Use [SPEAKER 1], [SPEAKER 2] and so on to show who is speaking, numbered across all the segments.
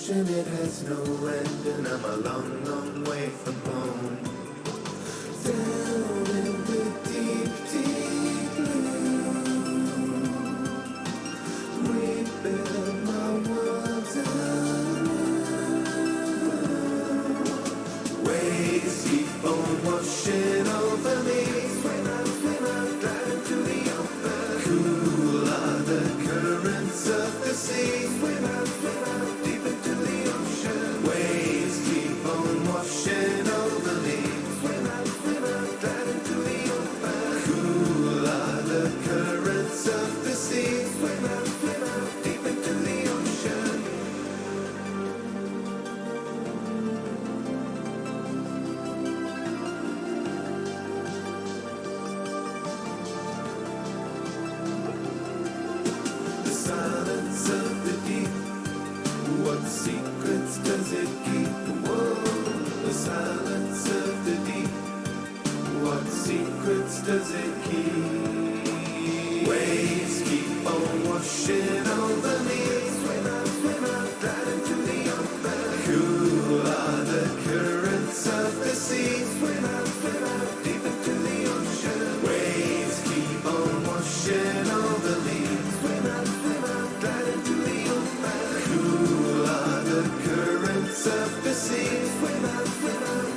[SPEAKER 1] ocean, it has no end, and I'm a long, long way from home. Down in the deep, deep blue, rebuild my world anew. Waves keep on washing over me. Swim out, glide into the open. Cool are the currents of the sea. Swim out, deep into the ocean. Waves keep on washing over me. Swim out, glide into the open. Cool are the currents of the sea. Swim out, deep into the ocean. The silence of the deep, what secrets does it keep? Whoa, the silence of the deep, what secrets does it keep? Waves keep on washing over me. Swim out, glide into the open. Cool are the currents of the sea. Swim out, deep into the ocean. Waves keep on washing over me. Swim out, glide into the open. Cool are the currents of the sea. Swim out,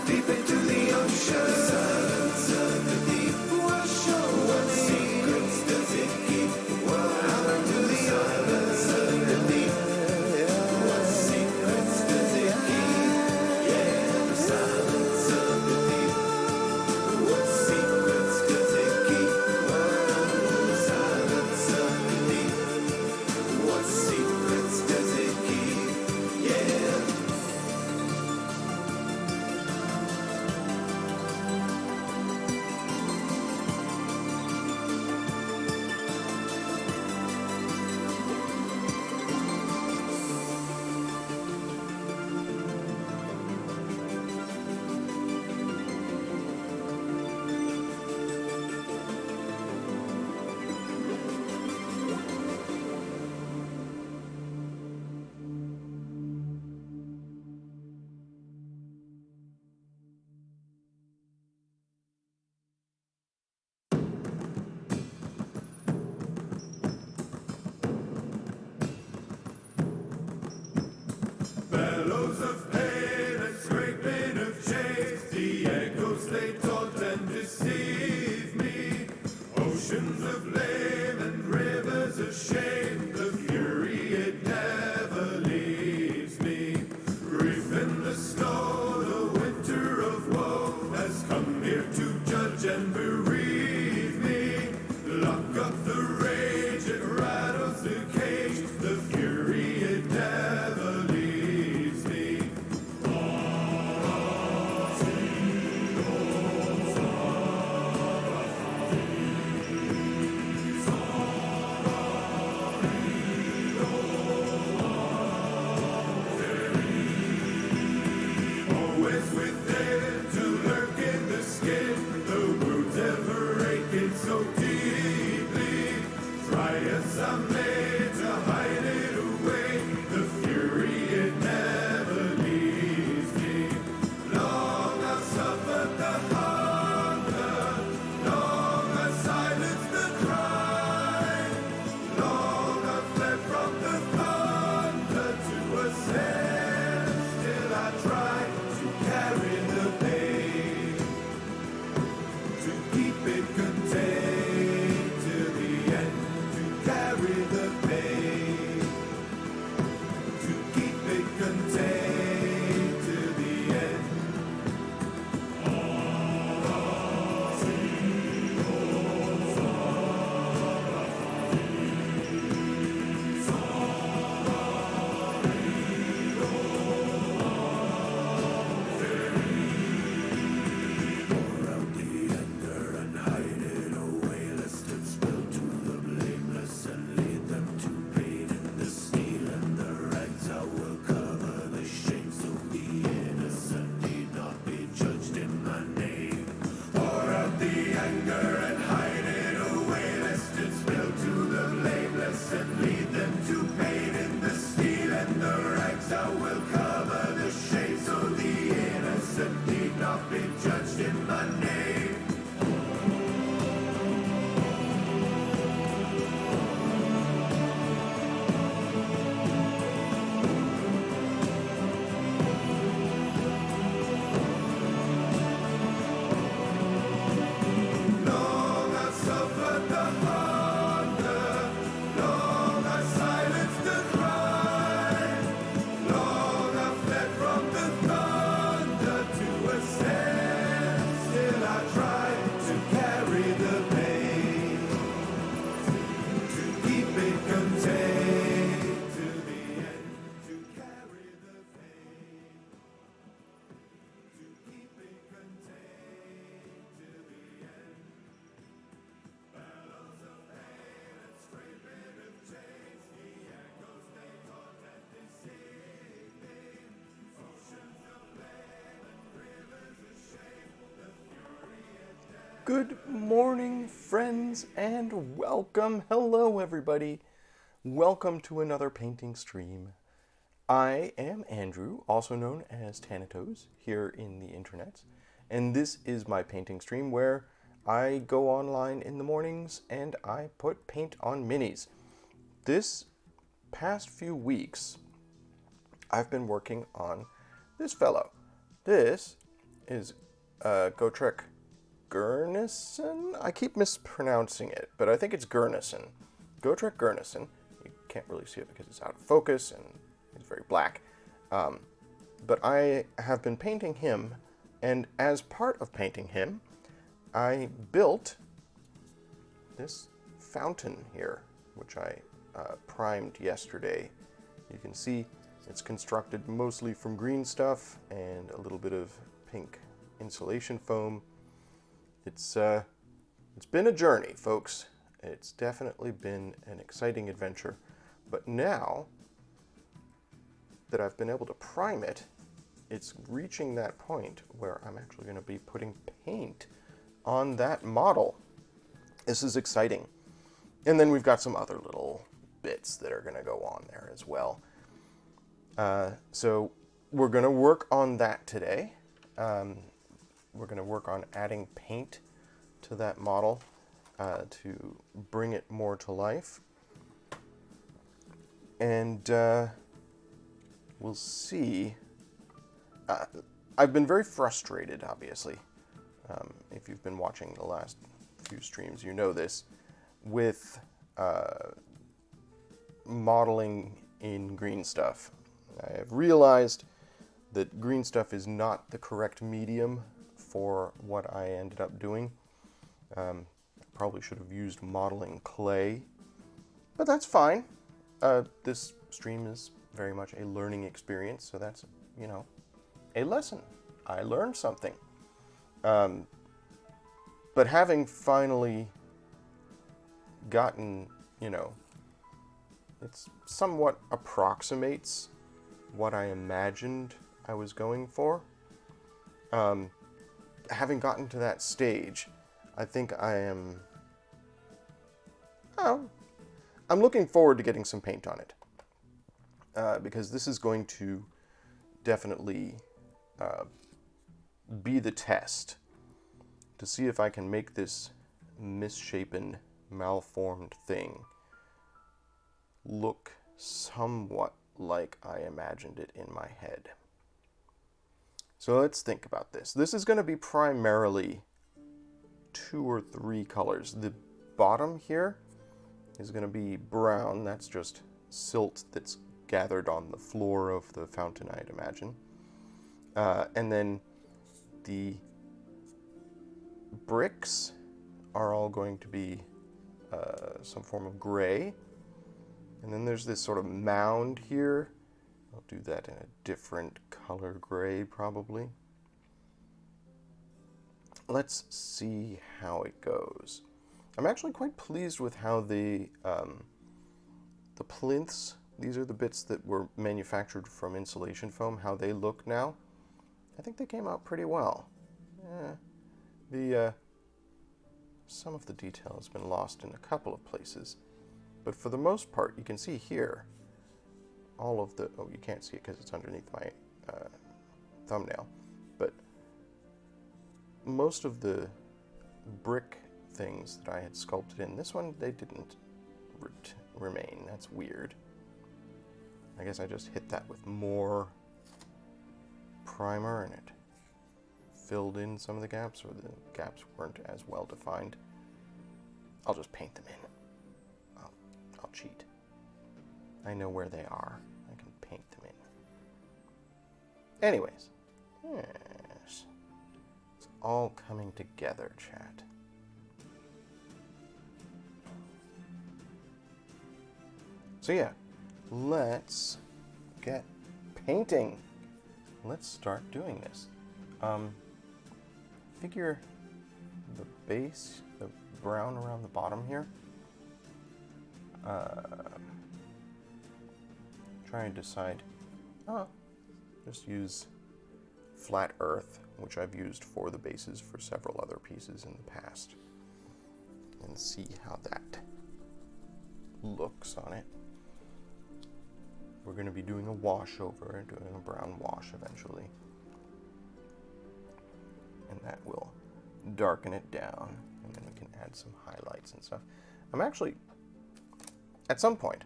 [SPEAKER 1] deep into the ocean. The silence of the deep, wash over what secrets does it keep? Out into the silence of the deep, what secrets does it keep? Yeah, the silence of the deep, what secrets does it keep? The silence of the deep, what secrets does it keep? Yeah. Bellows of pain and scraping of chains, the echoes they taunt and deceive me. Oceans of blame and rivers of shame, the fury it never leaves me. Reef in the snow, the winter of woe has come here to judge and bereave me. Lock up the rage, it rattles the cage, the fury it never leaves me.
[SPEAKER 2] Good morning, friends, and welcome. Hello, everybody. Welcome to another painting stream. I am Andrew, also known as Thanatos, here in the internets, and this is my painting stream where I go online in the mornings and I put paint on minis. This past few weeks, I've been working on this fellow. This is Gurnisson? I keep mispronouncing it, but I think it's Gurnisson. Gurnisson. You can't really see it because it's out of focus and it's very black. But I have been painting him, and as part of painting him, I built this fountain here, which I primed yesterday. You can see it's constructed mostly from green stuff and a little bit of pink insulation foam. It's been a journey, folks. It's definitely been an exciting adventure. But now that I've been able to prime it, it's reaching that point where I'm actually going to be putting paint on that model. This is exciting. And then we've got some other little bits that are going to go on there as well. So we're going to work on that today. We're going to work on adding paint to that model to bring it more to life. And we'll see. I've been very frustrated, obviously. If you've been watching the last few streams, you know this, with modeling in green stuff. I have realized that green stuff is not the correct medium for what I ended up doing. I probably should have used modeling clay, but that's fine. This stream is very much a learning experience, so that's, a lesson. I learned something. But having finally gotten, it somewhat approximates what I imagined I was going for. Having gotten to that stage, I think I'm looking forward to getting some paint on it. Because this is going to definitely be the test to see if I can make this misshapen, malformed thing look somewhat like I imagined it in my head. So let's think about this. This is going to be primarily 2 or 3 colors. The bottom here is going to be brown. That's just silt that's gathered on the floor of the fountain, I'd imagine. And then the bricks are all going to be some form of gray. And then there's this sort of mound here. I'll do that in a different color gray, probably. Let's see how it goes. I'm actually quite pleased with how the plinths, these are the bits that were manufactured from insulation foam, how they look now. I think they came out pretty well. Some of the detail has been lost in a couple of places, but for the most part, you can see here, all of the, you can't see it because it's underneath my thumbnail, but most of the brick things that I had sculpted in this one, they didn't remain. That's weird. I guess I just hit that with more primer and it filled in some of the gaps, or the gaps weren't as well defined. I'll just paint them in. I'll cheat. I know where they are. I can paint them in. Anyways, yes. It's all coming together, chat. So yeah, let's get painting. Let's start doing this. Figure the base, the brown around the bottom here. Try and decide. Just use flat earth, which I've used for the bases for several other pieces in the past, and see how that looks on it. We're going to be doing a wash over it, doing a brown wash eventually, and that will darken it down, and then we can add some highlights and stuff. I'm actually, at some point,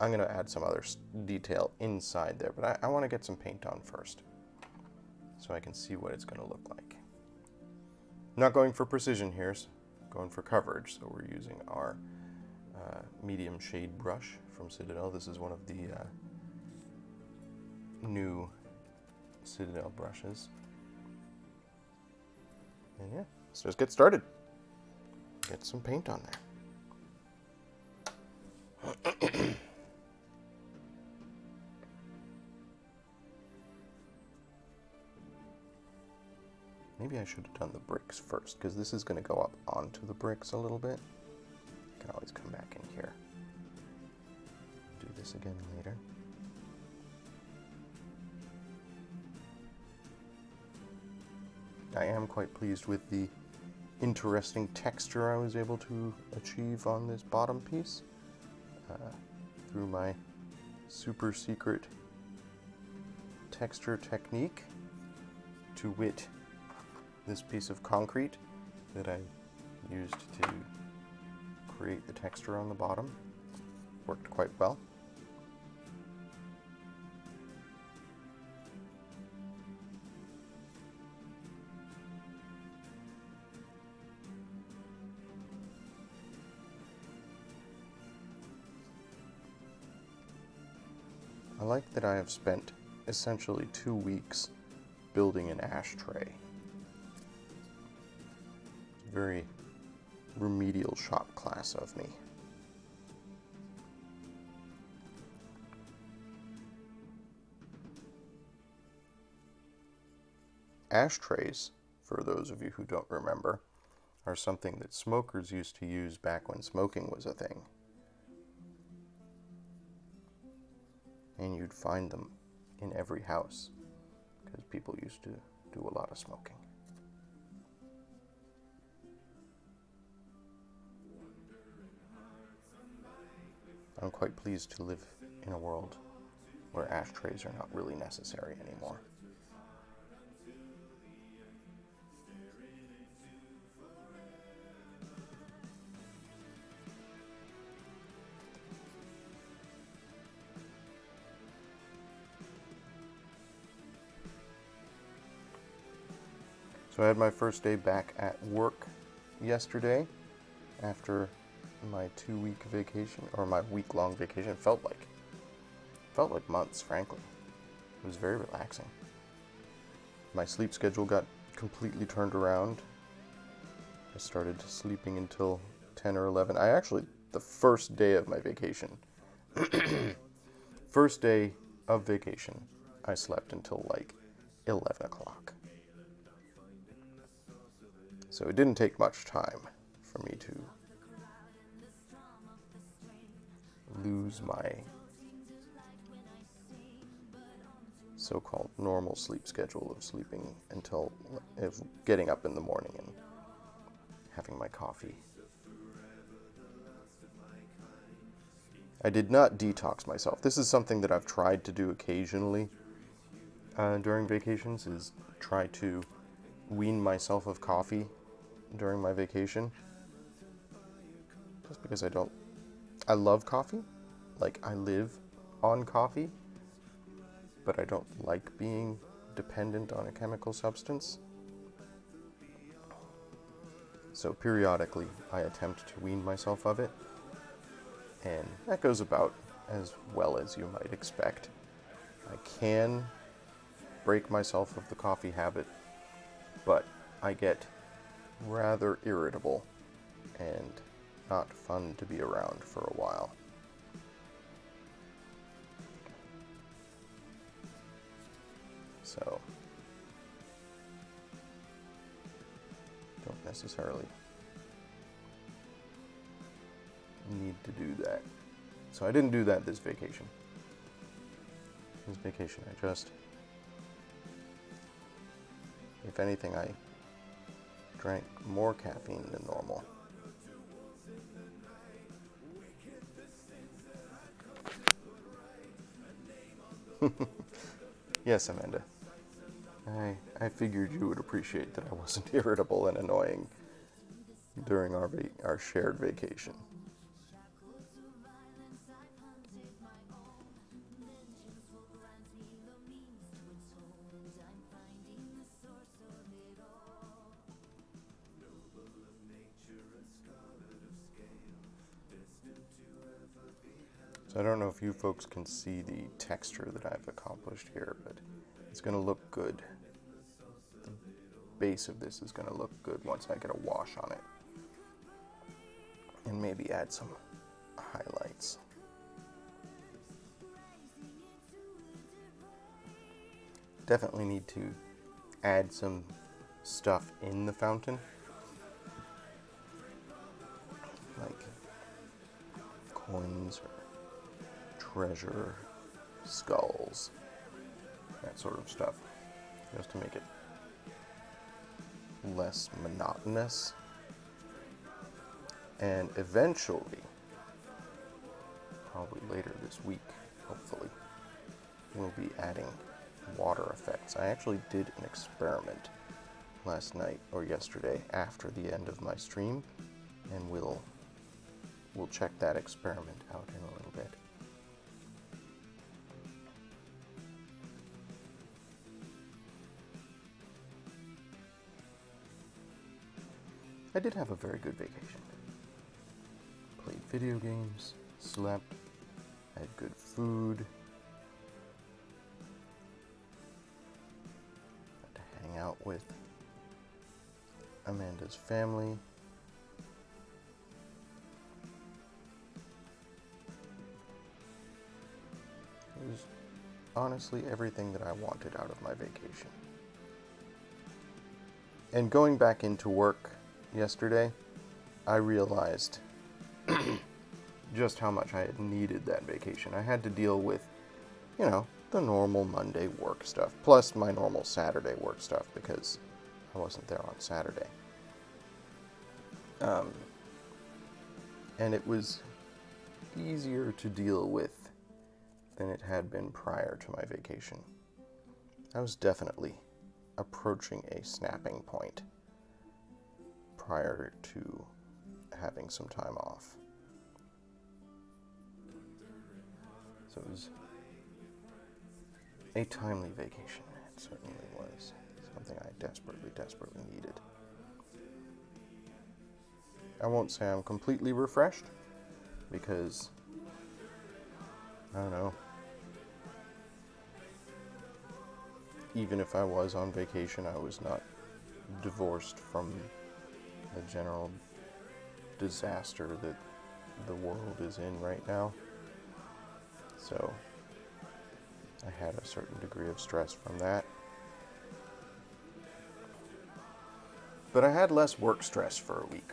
[SPEAKER 2] I'm going to add some other detail inside there, but I want to get some paint on first so I can see what it's going to look like. I'm not going for precision here, going for coverage, so we're using our medium shade brush from Citadel. This is one of the new Citadel brushes. And yeah, let's just get started. Get some paint on there. Maybe I should have done the bricks first, because this is going to go up onto the bricks a little bit. I can always come back in here. Do this again later. I am quite pleased with the interesting texture I was able to achieve on this bottom piece through my super secret texture technique, to wit this piece of concrete that I used to create the texture on the bottom. Worked quite well. I like that I have spent essentially 2 weeks building an ashtray. Very remedial shop class of me. Ashtrays, for those of you who don't remember, are something that smokers used to use back when smoking was a thing. And you'd find them in every house, because people used to do a lot of smoking. I'm quite pleased to live in a world where ashtrays are not really necessary anymore. So I had my first day back at work yesterday after my 2-week vacation, or my week-long vacation. Felt like months, frankly. It was very relaxing. My sleep schedule got completely turned around. I started sleeping until 10 or 11. The first day of my vacation, first day of vacation, I slept until like 11 o'clock. So it didn't take much time for me to lose my so-called normal sleep schedule of sleeping until getting up in the morning and having my coffee. I did not detox myself. This is something that I've tried to do occasionally during vacations, is try to wean myself of coffee during my vacation. Just because I love coffee. Like, I live on coffee, but I don't like being dependent on a chemical substance. So periodically, I attempt to wean myself of it, and that goes about as well as you might expect. I can break myself of the coffee habit, but I get rather irritable and not fun to be around for a while. So, don't necessarily need to do that. So I didn't do that this vacation. This vacation I just If anything, I drank more caffeine than normal. Yes, Amanda. I figured you would appreciate that I wasn't irritable and annoying during our shared vacation. So I don't know if you folks can see the texture that I've accomplished here, but it's going to look good. The base of this is going to look good once I get a wash on it. And maybe add some highlights. Definitely need to add some stuff in the fountain. Like coins or treasure, skulls, that sort of stuff, just to make it less monotonous. And eventually, probably later this week, hopefully, we'll be adding water effects. I actually did an experiment last night or yesterday after the end of my stream, and we'll check that experiment out in a little bit. I did have a very good vacation. Played video games, slept, had good food, got to hang out with Amanda's family. It was honestly everything that I wanted out of my vacation. And going back into work yesterday, I realized just how much I had needed that vacation. I had to deal with, the normal Monday work stuff, plus my normal Saturday work stuff, because I wasn't there on Saturday. And it was easier to deal with than it had been prior to my vacation. I was definitely approaching a snapping point prior to having some time off. So it was a timely vacation. It certainly was something I desperately, desperately needed. I won't say I'm completely refreshed, because, I don't know, even if I was on vacation, I was not divorced from the general disaster that the world is in right now. So I had a certain degree of stress from that. But I had less work stress for a week.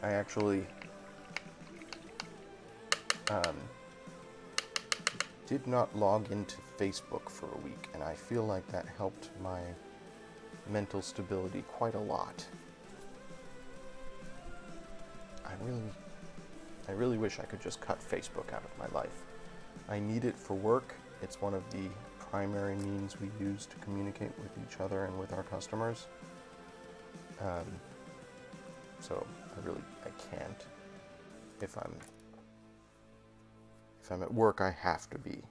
[SPEAKER 2] I actually did not log into Facebook for a week, and I feel like that helped my mental stability quite a lot. I really wish I could just cut Facebook out of my life. I need it for work. It's one of the primary means we use to communicate with each other and with our customers. So I can't. If I'm at work, I have to be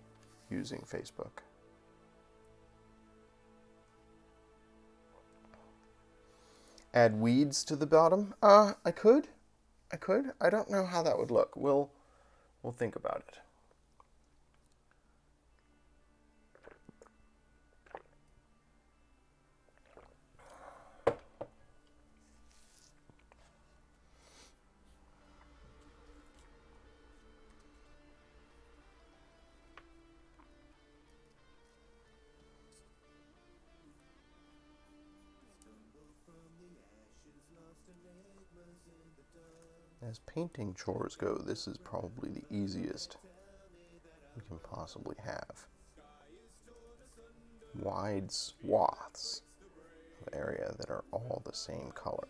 [SPEAKER 2] using Facebook. Add weeds to the bottom? I could. I don't know how that would look. We'll think about it. As painting chores go, this is probably the easiest we can possibly have. wide swaths of area that are all the same color.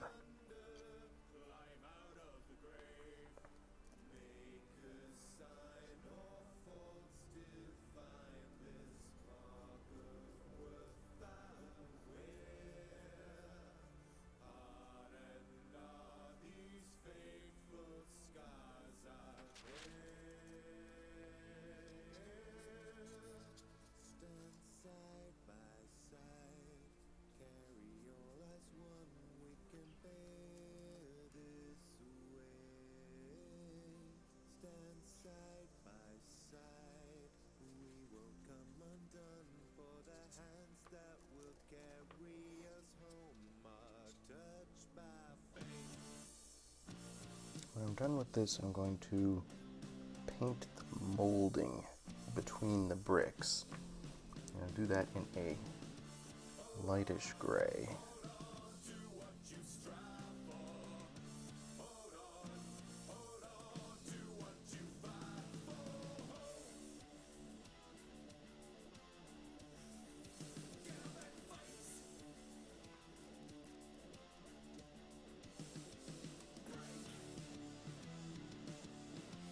[SPEAKER 2] When I'm done with this, I'm going to paint the molding between the bricks. I'm going to do that in a lightish gray.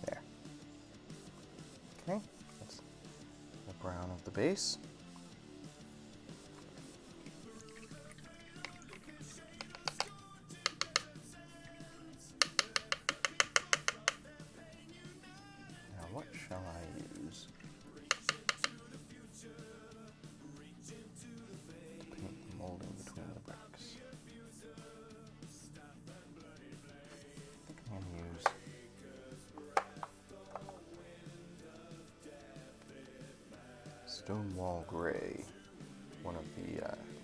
[SPEAKER 2] There. Okay, that's the brown of the base. Now what shall I use? Paint the molding between the bricks. I think I'm going to use Stonewall Gray, one of the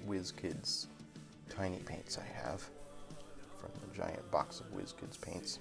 [SPEAKER 2] WizKids tiny paints I have from the giant box of WizKids paints.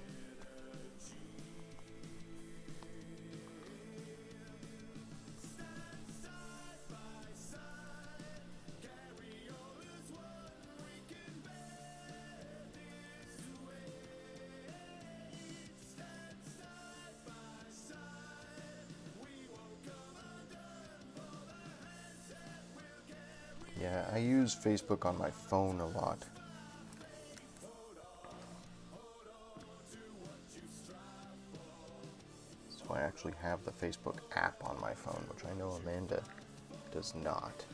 [SPEAKER 2] Yeah, I use Facebook on my phone a lot. So I actually have the Facebook app on my phone, which I know Amanda does not.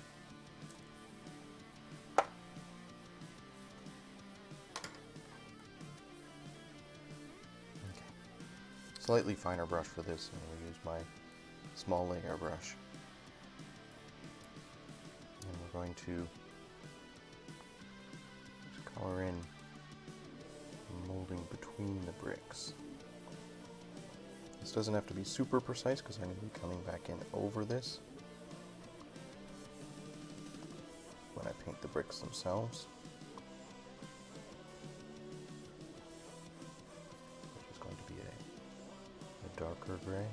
[SPEAKER 2] Okay. Slightly finer brush for this, and we'll use my small layer brush. And we're going to just color in the molding between the bricks. This doesn't have to be super precise because I'm going to be coming back in over this when I paint the bricks themselves. Which is going to be a darker gray.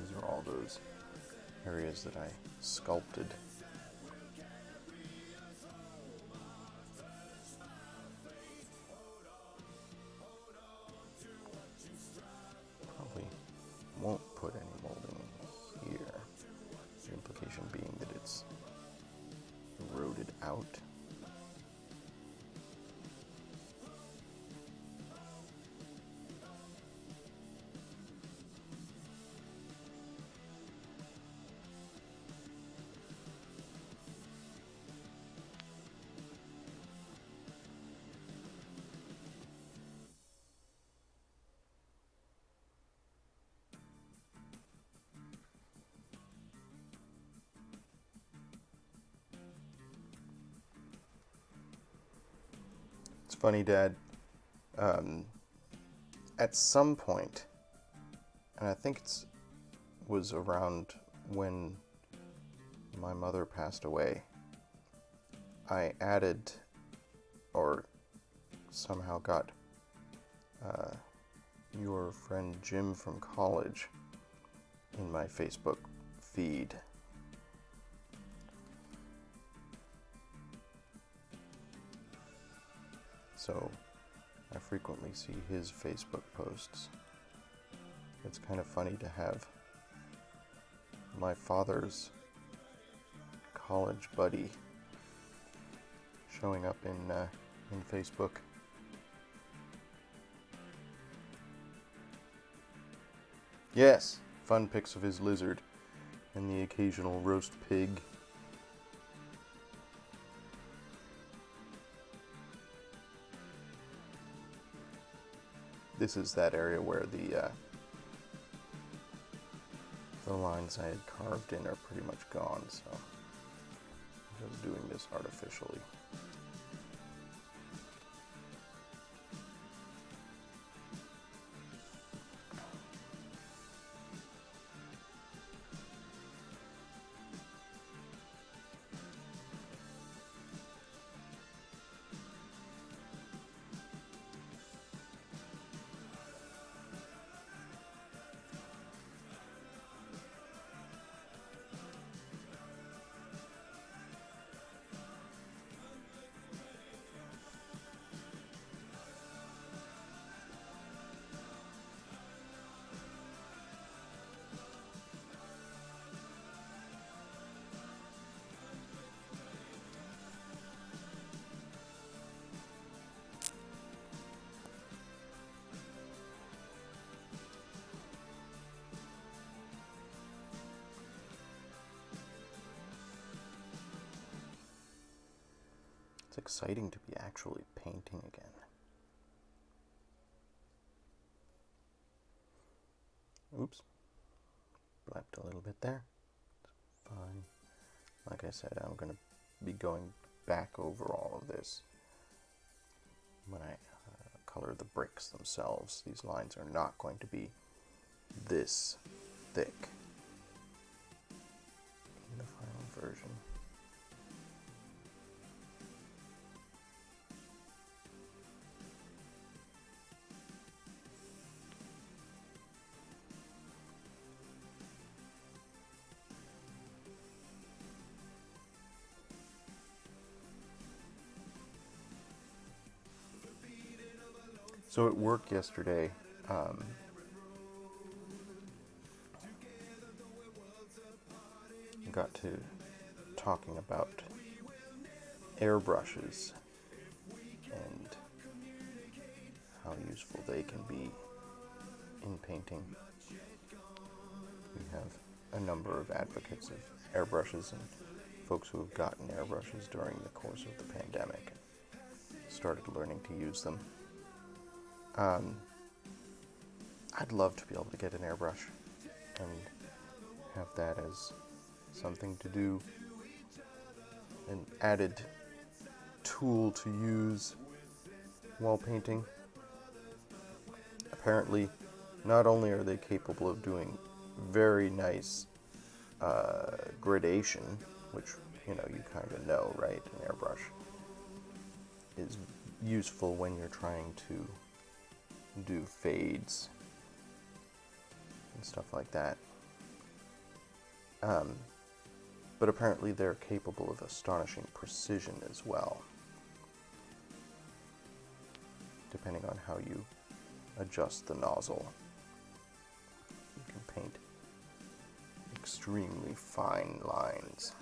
[SPEAKER 2] These are all those areas that I sculpted. Probably won't put any molding in here. The implication being that it's eroded out. It's funny, Dad. At some point, and I think it's was around when my mother passed away. I added, or somehow got, your friend Jim from college in my Facebook feed. So I frequently see his Facebook posts. It's kind of funny to have my father's college buddy showing up in Facebook. Yes, fun pics of his lizard and the occasional roast pig. This is that area where the lines I had carved in are pretty much gone, so I'm just doing this artificially. It's exciting to be actually painting again. Oops. Blapped a little bit there. It's fine. Like I said, I'm going to be going back over all of this when I color the bricks themselves. These lines are not going to be this thick in the final version. So at work yesterday, got to talking about airbrushes and how useful they can be in painting. We have a number of advocates of airbrushes and folks who have gotten airbrushes during the course of the pandemic and started learning to use them. I'd love to be able to get an airbrush and have that as something to do, an added tool to use while painting. Apparently, not only are they capable of doing very nice gradation, which you kind of know, right? An airbrush is useful when you're trying to do fades and stuff like that. But apparently they're capable of astonishing precision as well, depending on how you adjust the nozzle. You can paint extremely fine lines,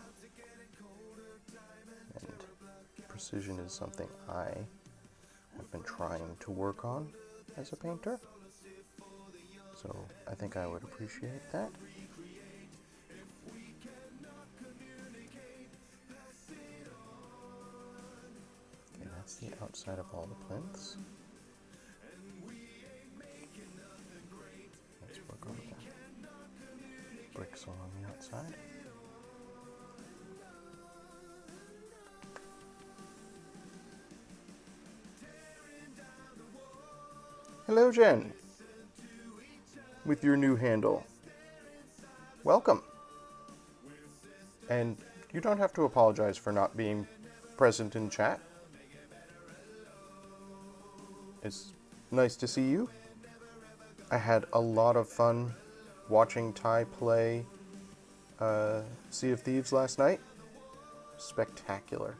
[SPEAKER 2] and precision is something I have been trying to work on as a painter, so I think I would appreciate that. Okay, that's the outside of all the plinths. Let's work over the bricks along the outside. Hello, Jen, with your new handle. welcome. And you don't have to apologize for not being present in chat. It's nice to see you. I had a lot of fun watching Ty play Sea of Thieves last night. Spectacular.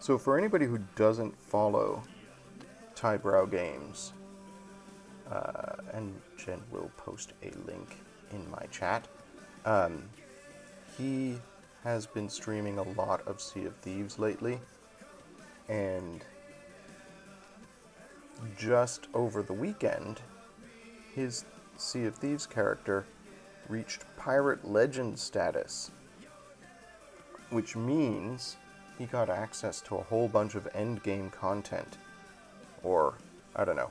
[SPEAKER 2] So for anybody who doesn't follow Tybrow Games, and Jen will post a link in my chat, he has been streaming a lot of Sea of Thieves lately, and just over the weekend, his Sea of Thieves character reached Pirate Legend status, which means he got access to a whole bunch of endgame content, or, I don't know,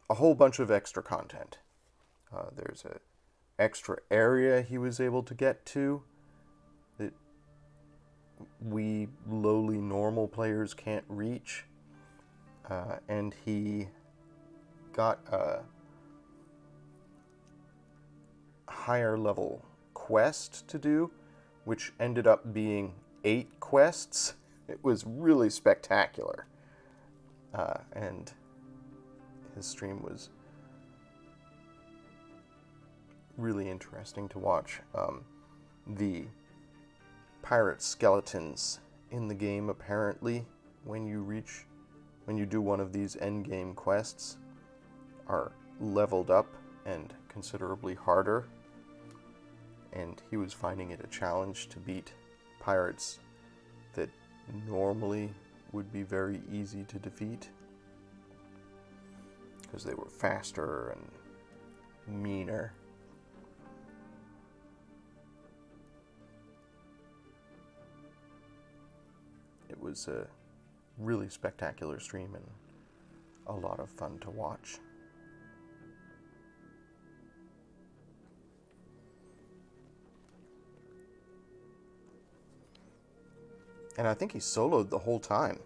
[SPEAKER 2] a whole bunch of extra content. There's an extra area he was able to get to that we lowly normal players can't reach, and he got a higher level quest to do, which ended up being 8 quests. It was really spectacular. And his stream was really interesting to watch. The pirate skeletons in the game, apparently, when you do one of these endgame quests, are leveled up and considerably harder. And he was finding it a challenge to beat pirates that normally would be very easy to defeat because they were faster and meaner. It was a really spectacular stream and a lot of fun to watch. And I think he soloed the whole time.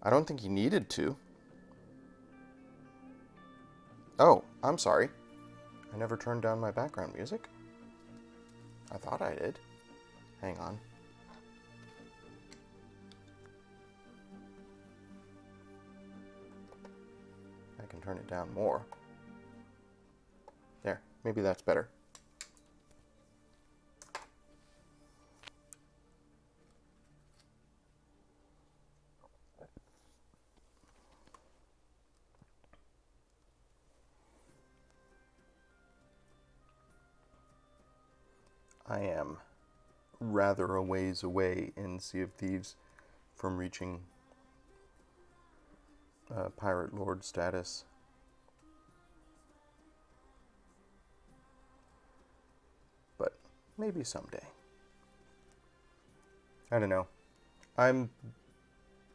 [SPEAKER 2] I don't think he needed to. Oh, I'm sorry. I never turned down my background music. I thought I did. Hang on. I can turn it down more. There, maybe that's better. I am rather a ways away in Sea of Thieves from reaching Pirate Lord status. But maybe someday. I don't know. I'm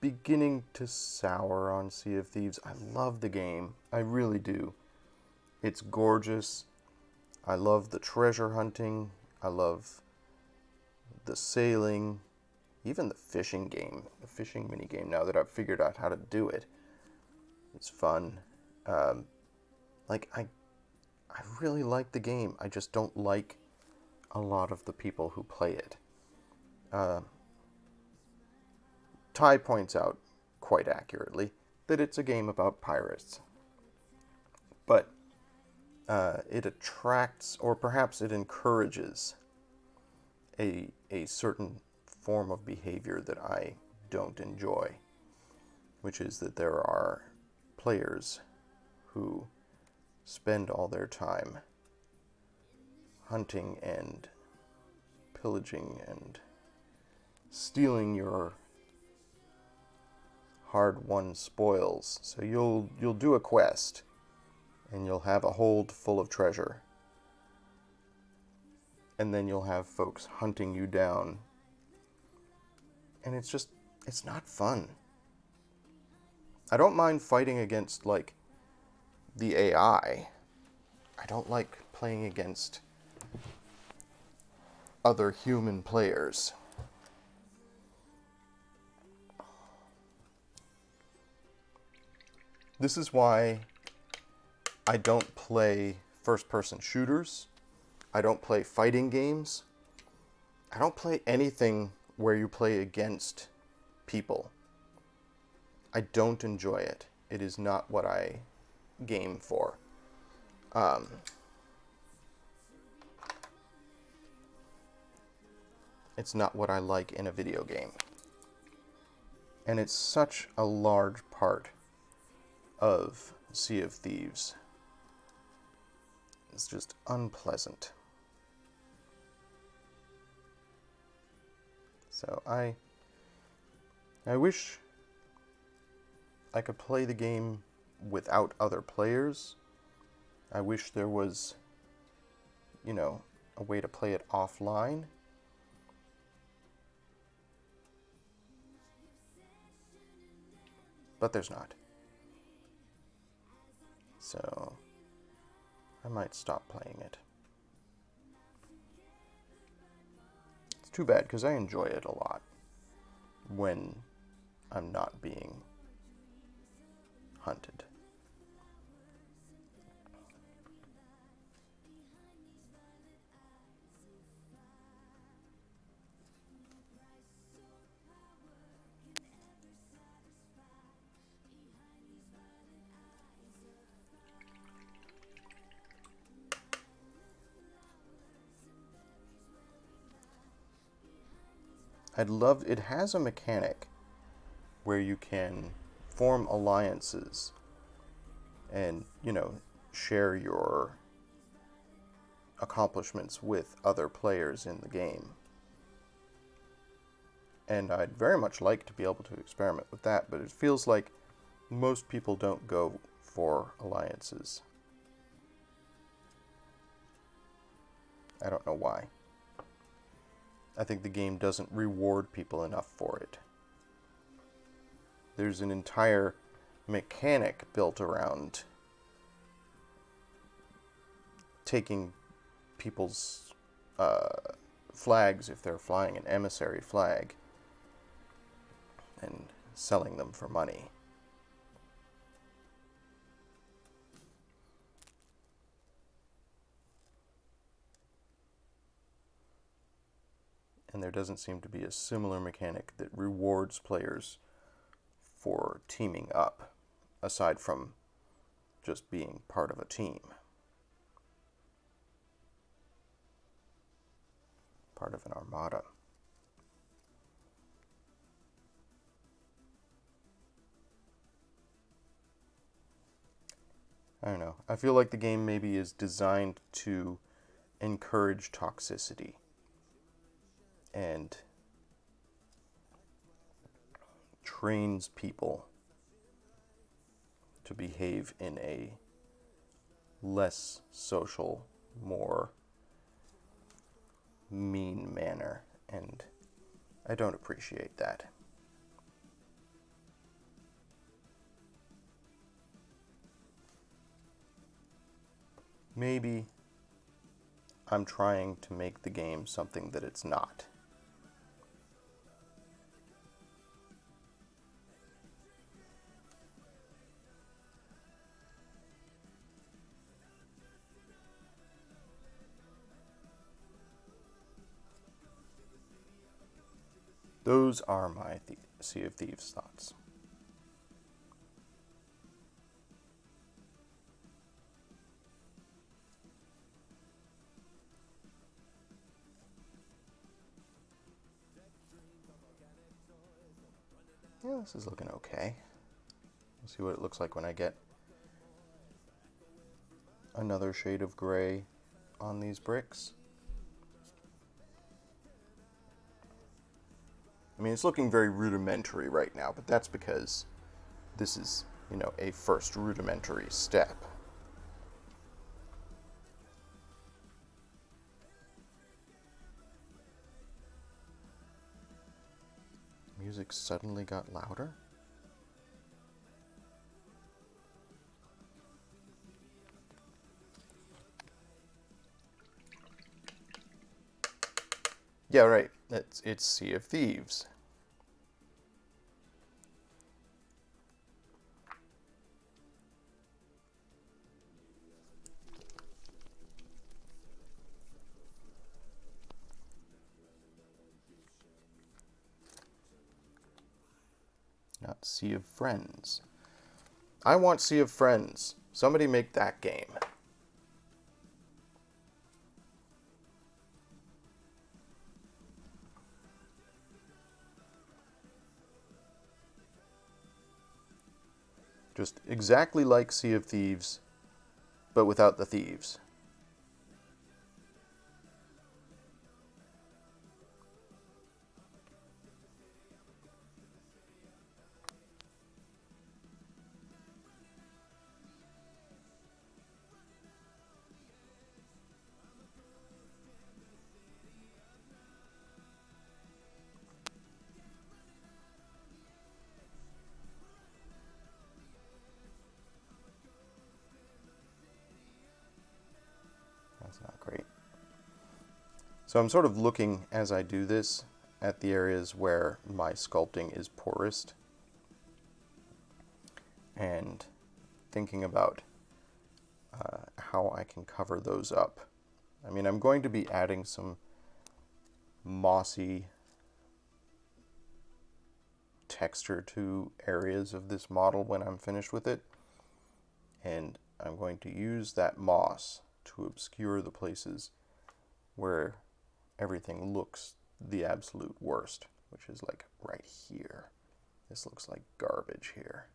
[SPEAKER 2] beginning to sour on Sea of Thieves. I love the game. I really do. It's gorgeous. I love the treasure hunting. I love the sailing, even the fishing game, the fishing mini game. Now that I've figured out how to do it, it's fun. I really like the game. I just don't like a lot of the people who play it. Ty points out quite accurately that it's a game about pirates, but it attracts, or perhaps it encourages, a certain form of behavior that I don't enjoy, which is that there are players who spend all their time hunting and pillaging and stealing your hard-won spoils. So you'll do a quest, and you'll have a hold full of treasure. And then you'll have folks hunting you down. And it's not fun. I don't mind fighting against, like, the AI. I don't like playing against other human players. This is why I don't play first-person shooters. I don't play fighting games. I don't play anything where you play against people. I don't enjoy it. It is not what I game for. It's not what I like in a video game. And it's such a large part of Sea of Thieves. It's just unpleasant. So I wish I could play the game without other players. I wish there was, a way to play it offline. But there's not. So I might stop playing it. It's too bad, because I enjoy it a lot when I'm not being hunted. It has a mechanic where you can form alliances and, share your accomplishments with other players in the game. And I'd very much like to be able to experiment with that, but it feels like most people don't go for alliances. I don't know why. I think the game doesn't reward people enough for it. There's an entire mechanic built around taking people's flags, if they're flying an emissary flag, and selling them for money. And there doesn't seem to be a similar mechanic that rewards players for teaming up, aside from just being part of a team. Part of an armada. I don't know. I feel like the game maybe is designed to encourage toxicity and trains people to behave in a less social, more mean manner, and I don't appreciate that. Maybe I'm trying to make the game something that it's not. Those are my Sea of Thieves thoughts. Yeah, this is looking okay. We'll see what it looks like when I get another shade of gray on these bricks. I mean, it's looking very rudimentary right now, but that's because this is, a first rudimentary step. Music suddenly got louder. Yeah, right. It's Sea of Thieves. Not Sea of Friends. I want Sea of Friends. Somebody make that game. Just exactly like Sea of Thieves, but without the thieves. That's not great. So I'm sort of looking, as I do this, at the areas where my sculpting is poorest, and thinking about how I can cover those up. I mean, I'm going to be adding some mossy texture to areas of this model when I'm finished with it, and I'm going to use that moss to obscure the places where everything looks the absolute worst, which is like right here. This looks like garbage here.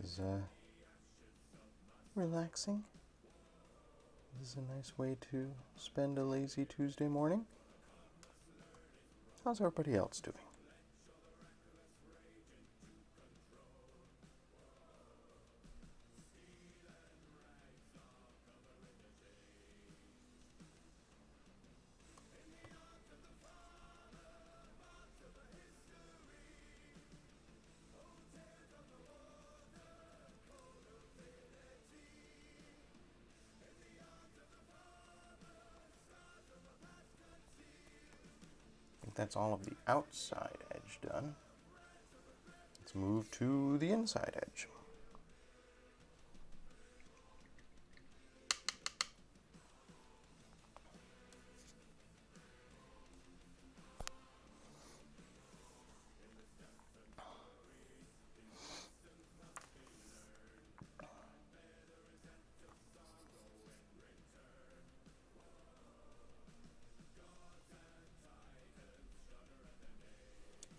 [SPEAKER 2] This is relaxing. This is a nice way to spend a lazy Tuesday morning. How's everybody else doing? I think that's all of the outside edge done. Let's move to the inside edge.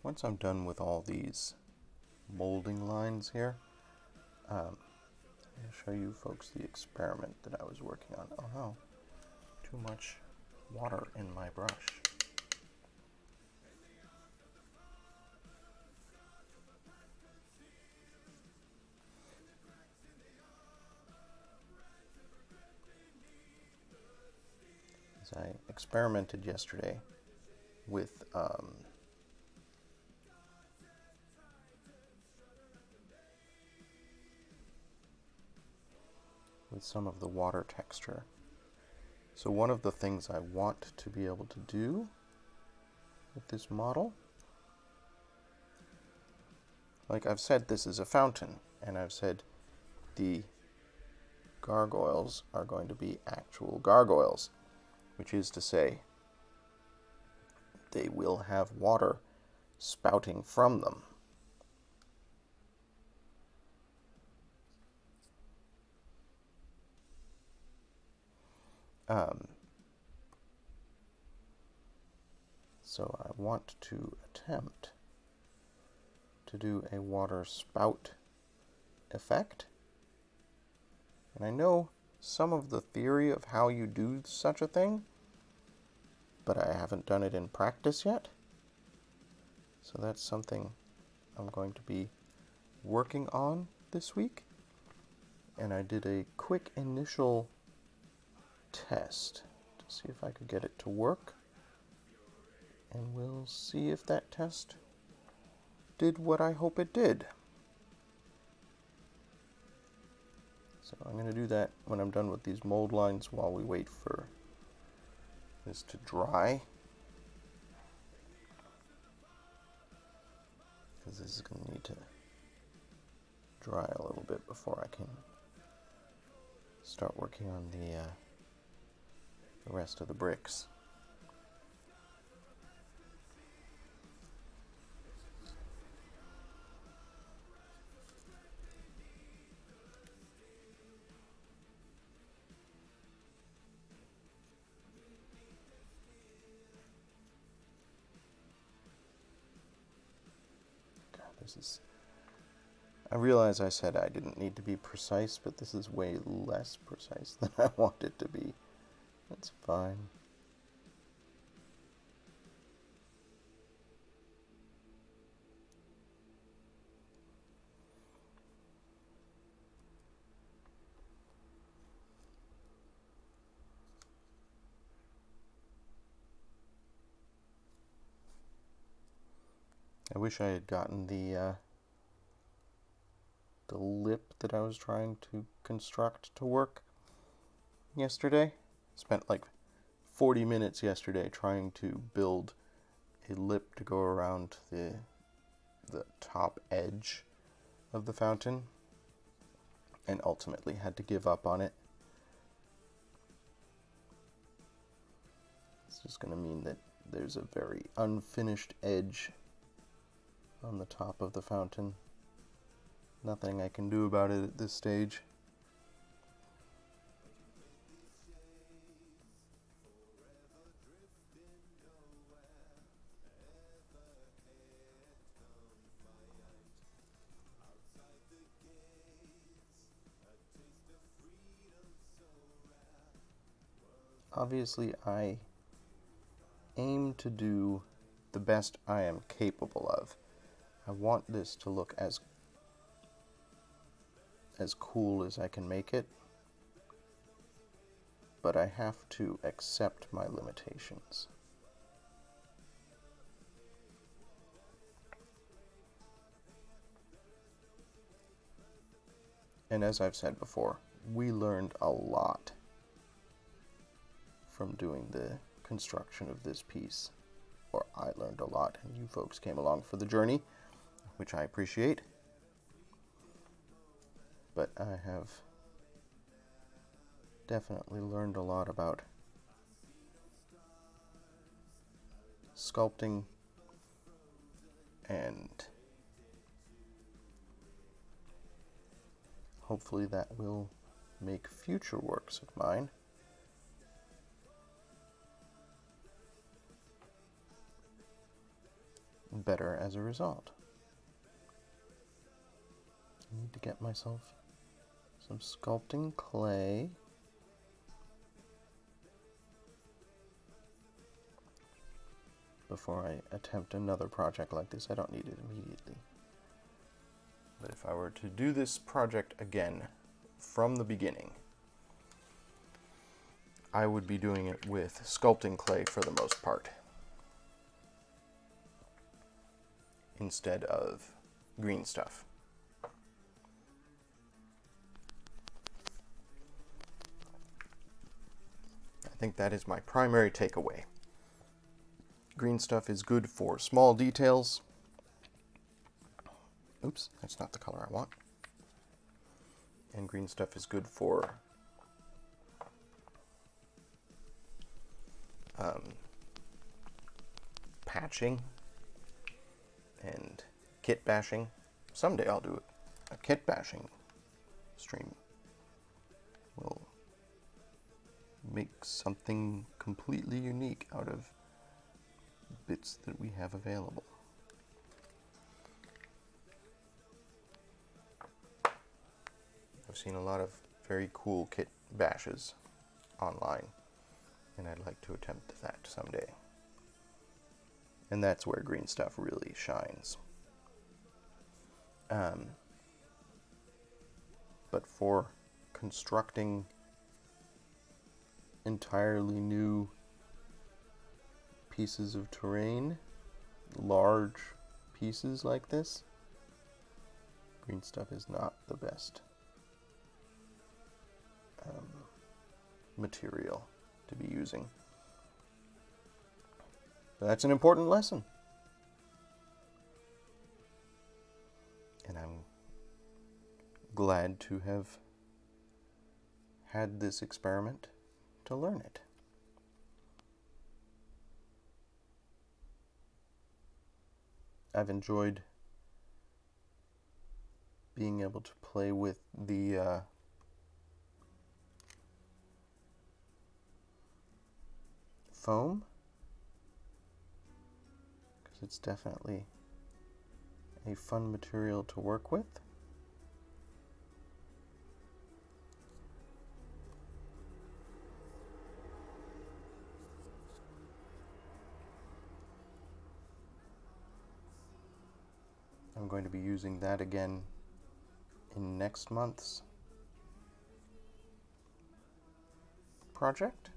[SPEAKER 2] Once I'm done with all these molding lines here, I'll show you folks the experiment that I was working on. Oh no, too much water in my brush. As I experimented yesterday with with some of the water texture. So one of the things I want to be able to do with this model, like I've said, this is a fountain, and I've said the gargoyles are going to be actual gargoyles, which is to say they will have water spouting from them. So I want to attempt to do a water spout effect. And I know some of the theory of how you do such a thing, but I haven't done it in practice yet. So that's something I'm going to be working on this week. And I did a quick initial test to see if I could get it to work. And we'll see if that test did what I hope it did. So I'm going to do that when I'm done with these mold lines while we wait for this to dry. Because this is going to need to dry a little bit before I can start working on the rest of the bricks. I realize I said I didn't need to be precise, but this is way less precise than I want it to be. That's fine. I wish I had gotten the lip that I was trying to construct to work yesterday. Spent like 40 minutes yesterday trying to build a lip to go around the top edge of the fountain, and ultimately had to give up on it. It's just going to mean that there's a very unfinished edge on the top of the fountain. Nothing I can do about it at this stage. Obviously, I aim to do the best I am capable of. I want this to look as cool as I can make it, but I have to accept my limitations. And as I've said before, we learned a lot from doing the construction of this piece. Or I learned a lot, and you folks came along for the journey, which I appreciate. But I have definitely learned a lot about sculpting, and hopefully that will make future works of mine better as a result. I need to get myself some sculpting clay. Before I attempt another project like this. I don't need it immediately. But if I were to do this project again from the beginning, I would be doing it with sculpting clay for the most part, instead of green stuff. I think that is my primary takeaway. Green stuff is good for small details. Oops, that's not the color I want. And green stuff is good for patching and kit bashing. Someday I'll do a kit bashing stream. We'll make something completely unique out of bits that we have available. I've seen a lot of very cool kit bashes online, and I'd like to attempt that someday. And that's where green stuff really shines. But for constructing entirely new pieces of terrain, large pieces like this, green stuff is not the best material to be using. But that's an important lesson. And I'm glad to have had this experiment to learn it. I've enjoyed being able to play with the foam, because it's definitely a fun material to work with. I'm going to be using that again in next month's project.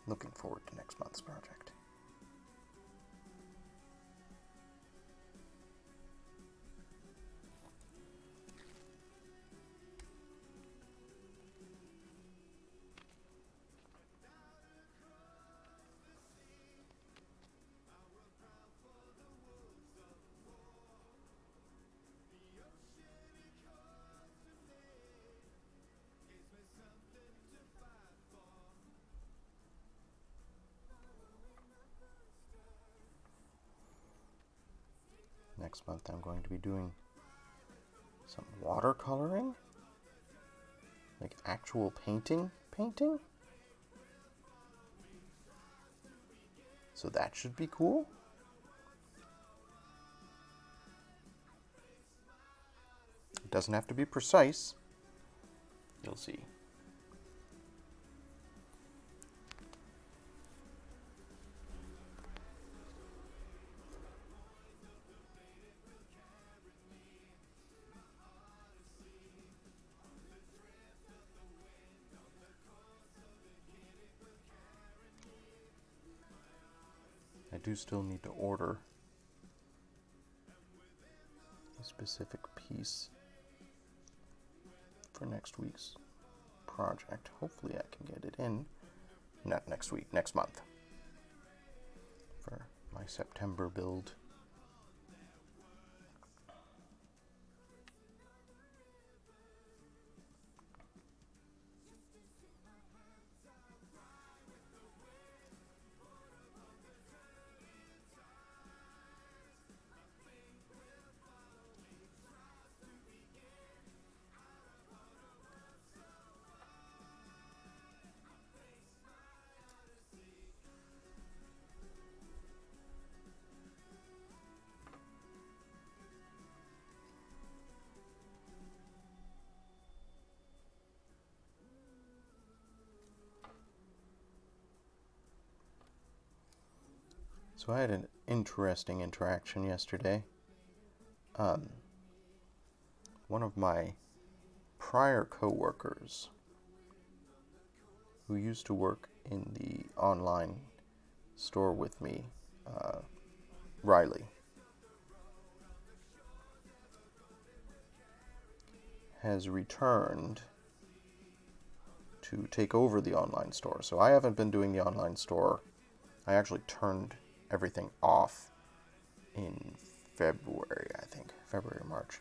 [SPEAKER 2] Looking forward to next month's project. Next month I'm going to be doing some watercoloring, like actual painting. So that should be cool. It doesn't have to be precise. You'll see. I do still need to order a specific piece for next week's project. Hopefully I can get it in, not next week, next month, for my September build. So I had an interesting interaction yesterday. One of my prior co-workers who used to work in the online store with me, Riley, has returned to take over the online store. So I haven't been doing the online store. I actually turned everything off in February, I think. February, March.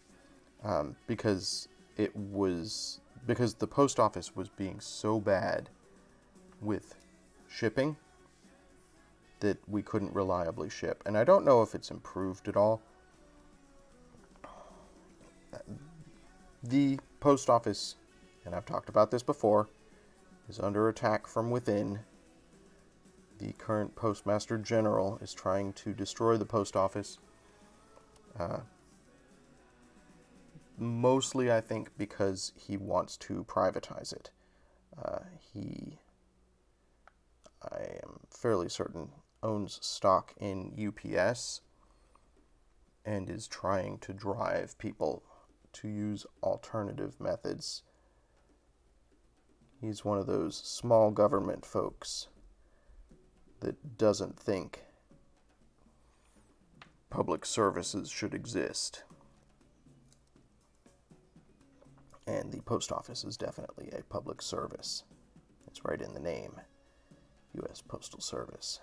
[SPEAKER 2] Because the post office was being so bad with shipping that we couldn't reliably ship. And I don't know if it's improved at all. The post office, and I've talked about this before, is under attack from within. The current Postmaster General is trying to destroy the post office. Mostly, I think, because he wants to privatize it. I am fairly certain, owns stock in UPS and is trying to drive people to use alternative methods. He's one of those small government folks that doesn't think public services should exist. And the post office is definitely a public service. It's right in the name, U.S. Postal Service.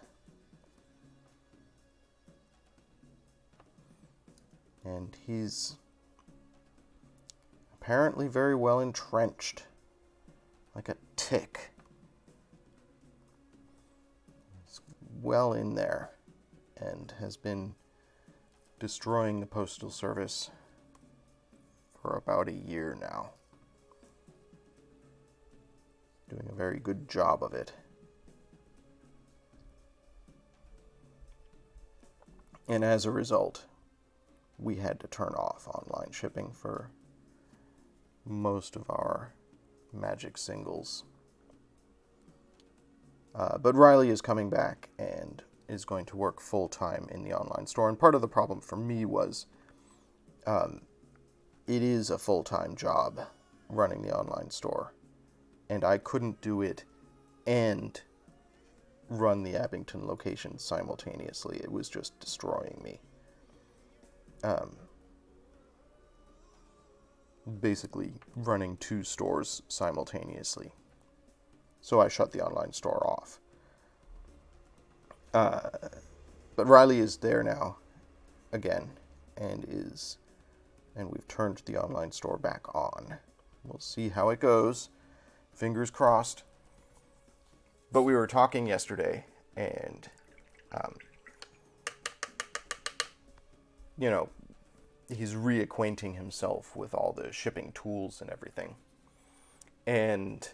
[SPEAKER 2] And he's apparently very well entrenched, like a tick. He's well in there and has been destroying the Postal Service for about a year now. Doing a very good job of it. And as a result, we had to turn off online shipping for most of our Magic singles. But Riley is coming back and is going to work full-time in the online store. And part of the problem for me was it is a full-time job running the online store. And I couldn't do it and run the Abington location simultaneously. It was just destroying me. Basically running 2 stores simultaneously. So I shut the online store off. But Riley is there now again and we've turned the online store back on. We'll see how it goes. Fingers crossed. But we were talking yesterday and he's reacquainting himself with all the shipping tools and everything. And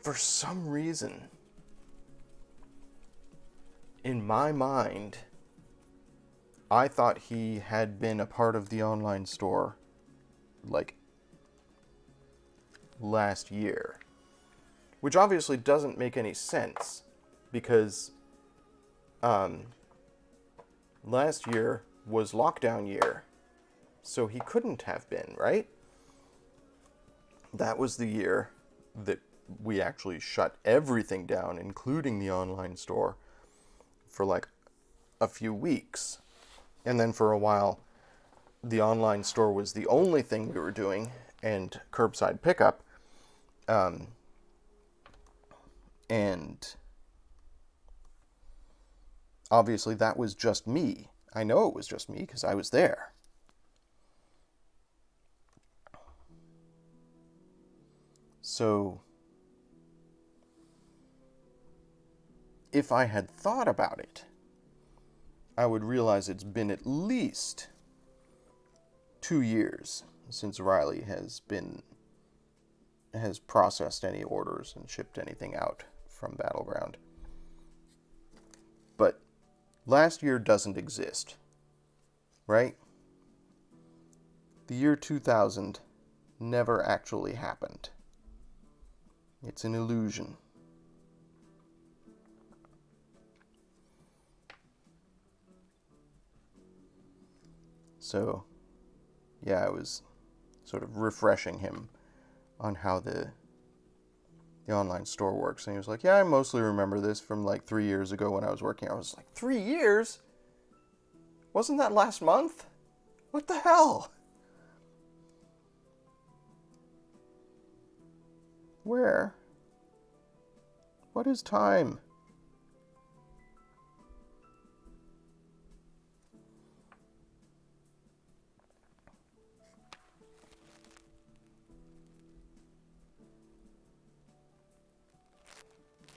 [SPEAKER 2] for some reason, in my mind, I thought he had been a part of the online store like last year. Which obviously doesn't make any sense because last year was lockdown year, so he couldn't have been, right? That was the year that we actually shut everything down, including the online store, for like a few weeks. And then for a while, the online store was the only thing we were doing, and curbside pickup. And obviously that was just me. I know it was just me because I was there. So if I had thought about it, I would realize it's been at least 2 years since Riley has processed any orders and shipped anything out from Battleground. But last year doesn't exist, right? The year 2000 never actually happened. It's an illusion. So, yeah, I was sort of refreshing him on how the online store works. And he was like, yeah, I mostly remember this from like 3 years ago when I was working. I was like, 3 years? Wasn't that last month? What the hell? Where? What is time?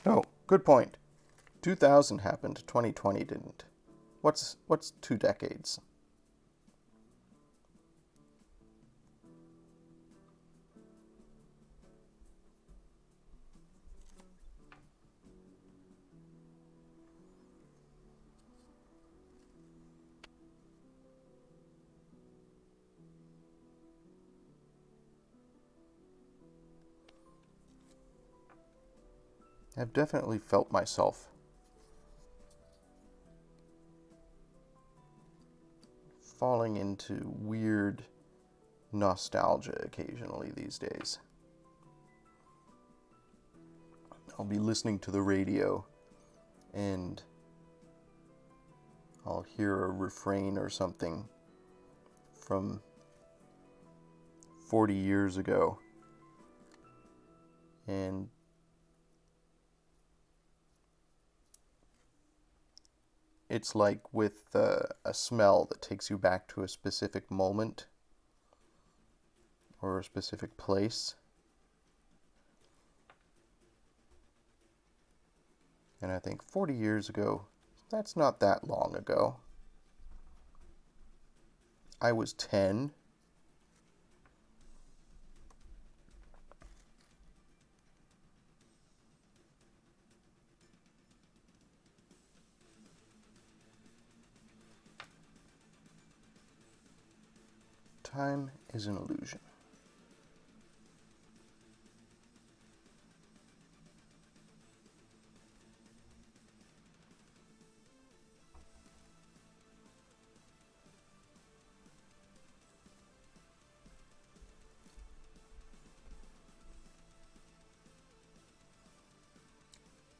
[SPEAKER 2] Oh, good point. 2000 happened, 2020 didn't. What's 2 decades? I've definitely felt myself falling into weird nostalgia occasionally these days. I'll be listening to the radio and I'll hear a refrain or something from 40 years ago, and it's like with a smell that takes you back to a specific moment or a specific place. And I think 40 years ago, that's not that long ago. I was 10. Time is an illusion.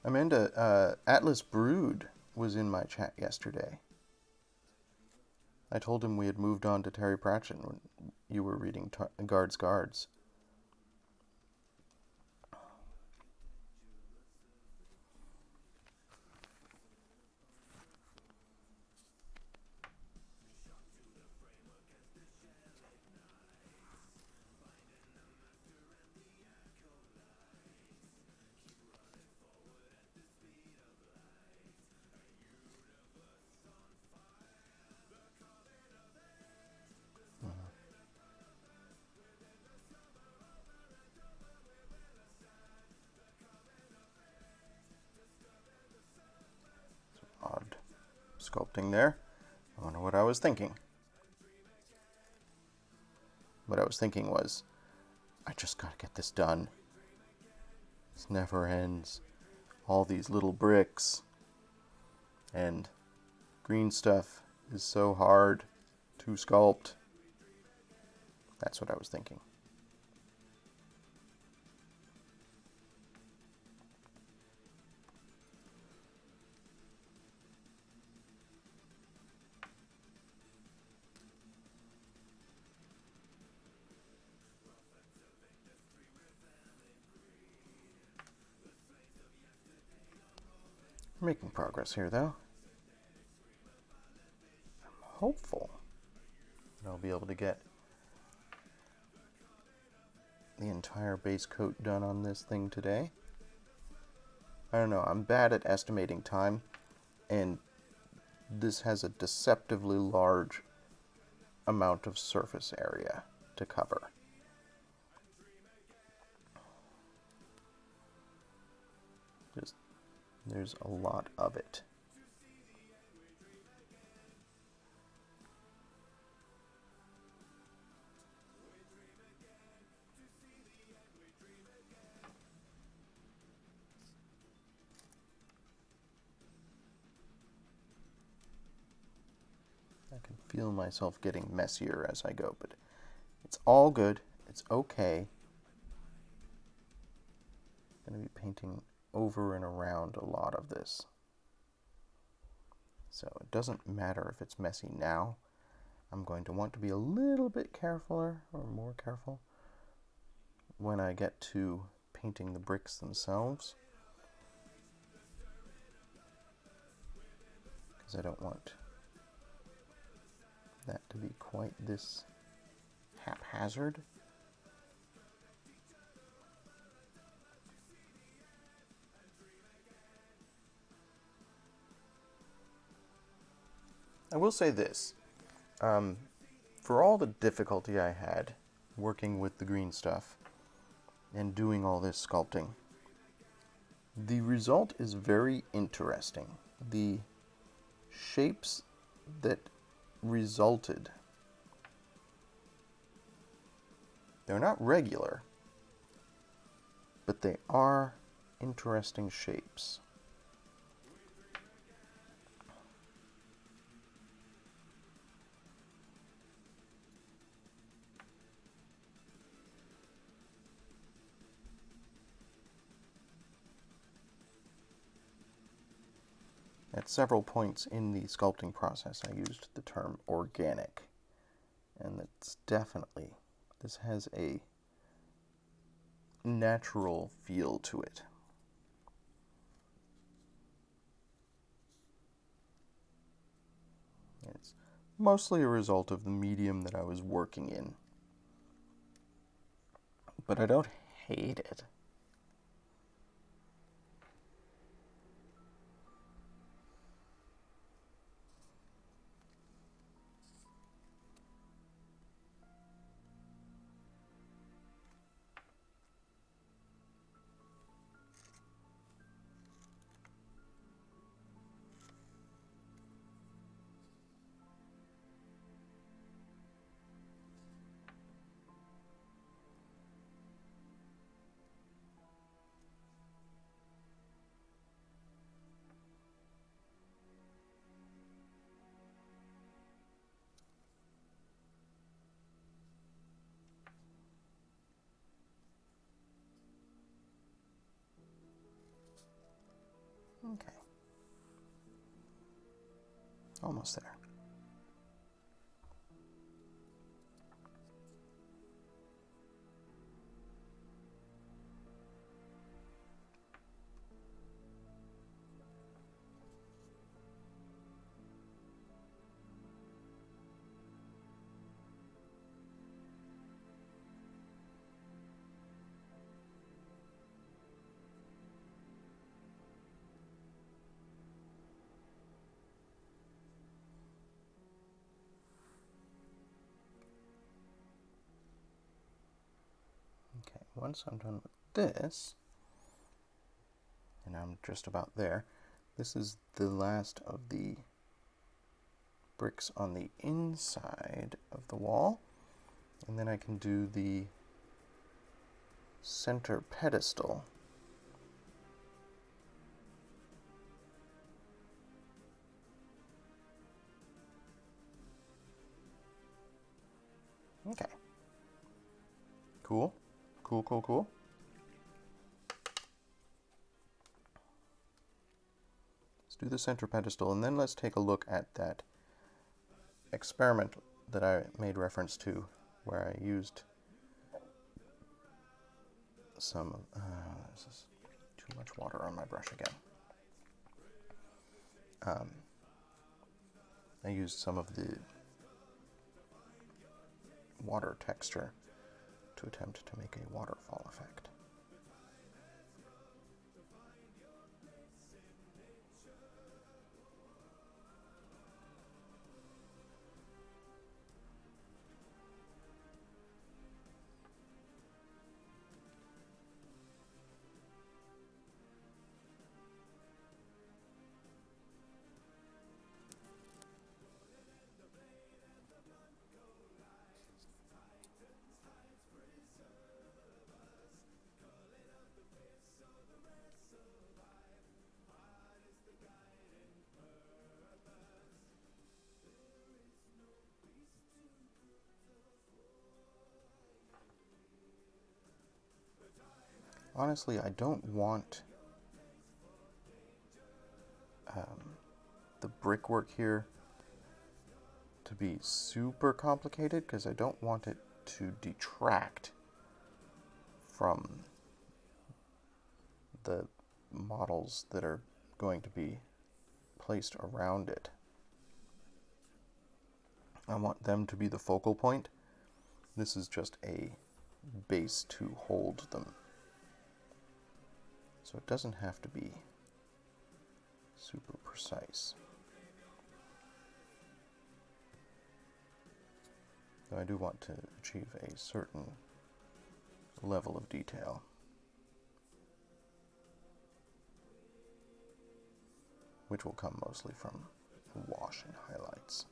[SPEAKER 2] Amanda, Atlas Brood was in my chat yesterday. I told him we had moved on to Terry Pratchett when you were reading Guards. Odd sculpting there. I wonder what I was thinking. What I was thinking was, I just gotta get this done. This never ends. All these little bricks. And green stuff is so hard to sculpt. That's what I was thinking. We're making progress here, though. I'm hopeful that I'll be able to get the entire base coat done on this thing today. I don't know, I'm bad at estimating time, and this has a deceptively large amount of surface area to cover. There's a lot of it. I can feel myself getting messier as I go, but it's all good. It's okay. I'm going to be painting over and around a lot of this. So it doesn't matter if it's messy now. I'm going to want to be a little bit carefuler, or more careful, when I get to painting the bricks themselves, because I don't want that to be quite this haphazard. I will say this, for all the difficulty I had working with the green stuff and doing all this sculpting, the result is very interesting. The shapes that resulted, they're not regular, but they are interesting shapes. At several points in the sculpting process, I used the term organic, and it's definitely, this has a natural feel to it. It's mostly a result of the medium that I was working in, but I don't hate it. Okay. Almost there. Okay, once I'm done with this, and I'm just about there, this is the last of the bricks on the inside of the wall, and then I can do the center pedestal. Okay. Cool. Cool, cool, cool. Let's do the center pedestal, and then let's take a look at that experiment that I made reference to, where I used some, this is too much water on my brush again. I used some of the water texture to attempt to make a waterfall effect. Honestly, I don't want the brickwork here to be super complicated, because I don't want it to detract from the models that are going to be placed around it. I want them to be the focal point. This is just a base to hold them. So it doesn't have to be super precise. Though I do want to achieve a certain level of detail. Which will come mostly from wash and highlights.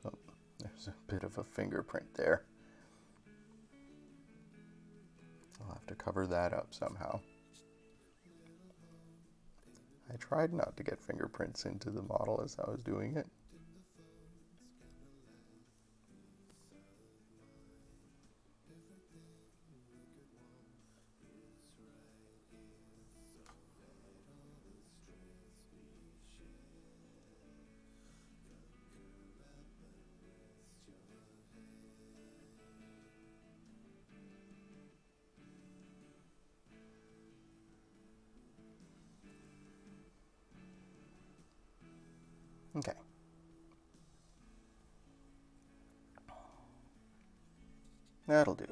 [SPEAKER 2] Oh, there's a bit of a fingerprint there. I'll have to cover that up somehow. I tried not to get fingerprints into the model as I was doing it. Okay. That'll do.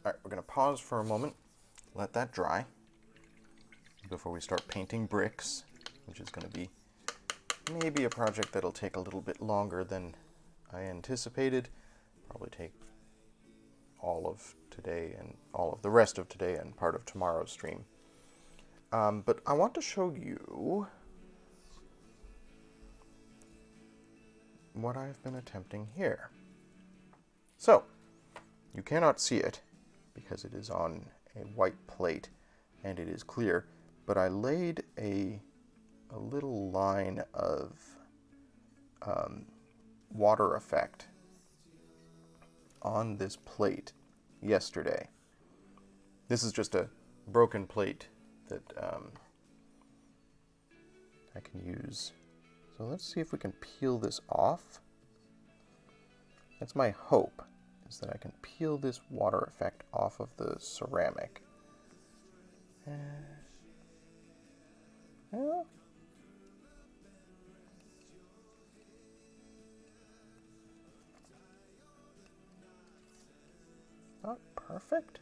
[SPEAKER 2] Alright, we're going to pause for a moment, let that dry, before we start painting bricks, which is going to be maybe a project that'll take a little bit longer than I anticipated. Probably take all of today and all of the rest of today and part of tomorrow's stream. But I want to show you what I've been attempting here. So, you cannot see it because it is on a white plate and it is clear, but I laid a little line of water effect on this plate yesterday. This is just a broken plate that I can use. So let's see if we can peel this off. That's my hope, is that I can peel this water effect off of the ceramic. Well, not perfect.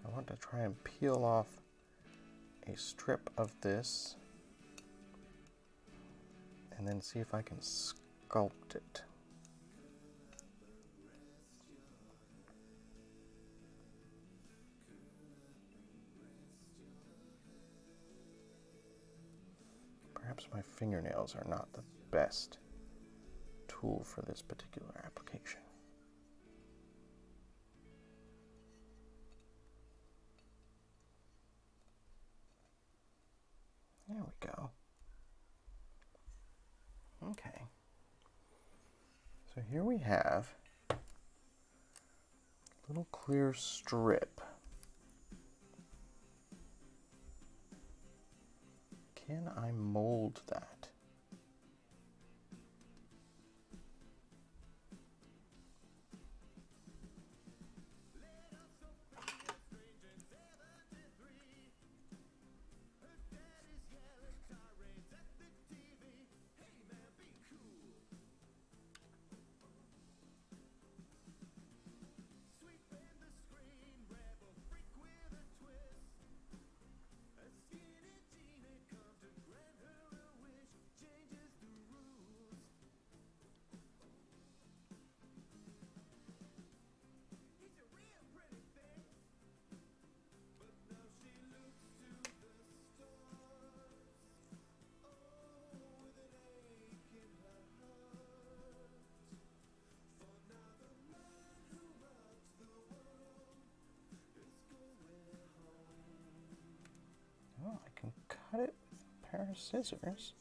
[SPEAKER 2] I want to try and peel off a strip of this and then see if I can sculpt it. Perhaps my fingernails are not the best tool for this particular application. There we go. Okay. So here we have a little clear strip. Can I mold that? cut it with a pair of scissors.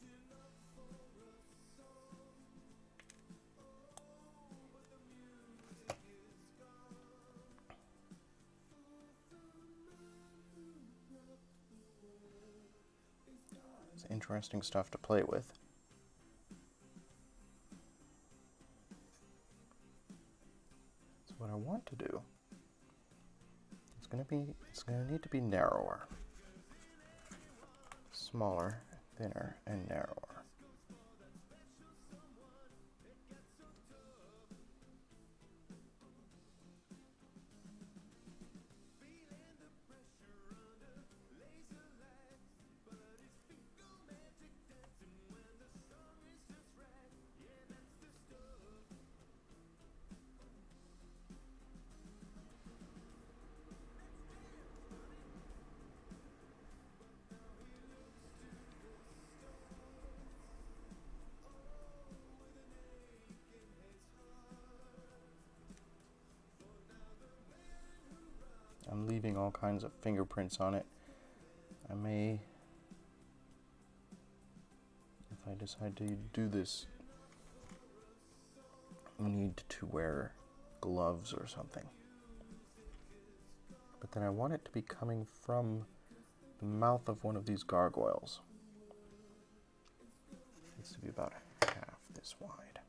[SPEAKER 2] It's interesting stuff to play with. So what I want to do, it's going to need to be narrower. Smaller, thinner, and narrower. I'm leaving all kinds of fingerprints on it. I may, if I decide to do this, need to wear gloves or something. But then I want it to be coming from the mouth of one of these gargoyles. It needs to be about half this wide.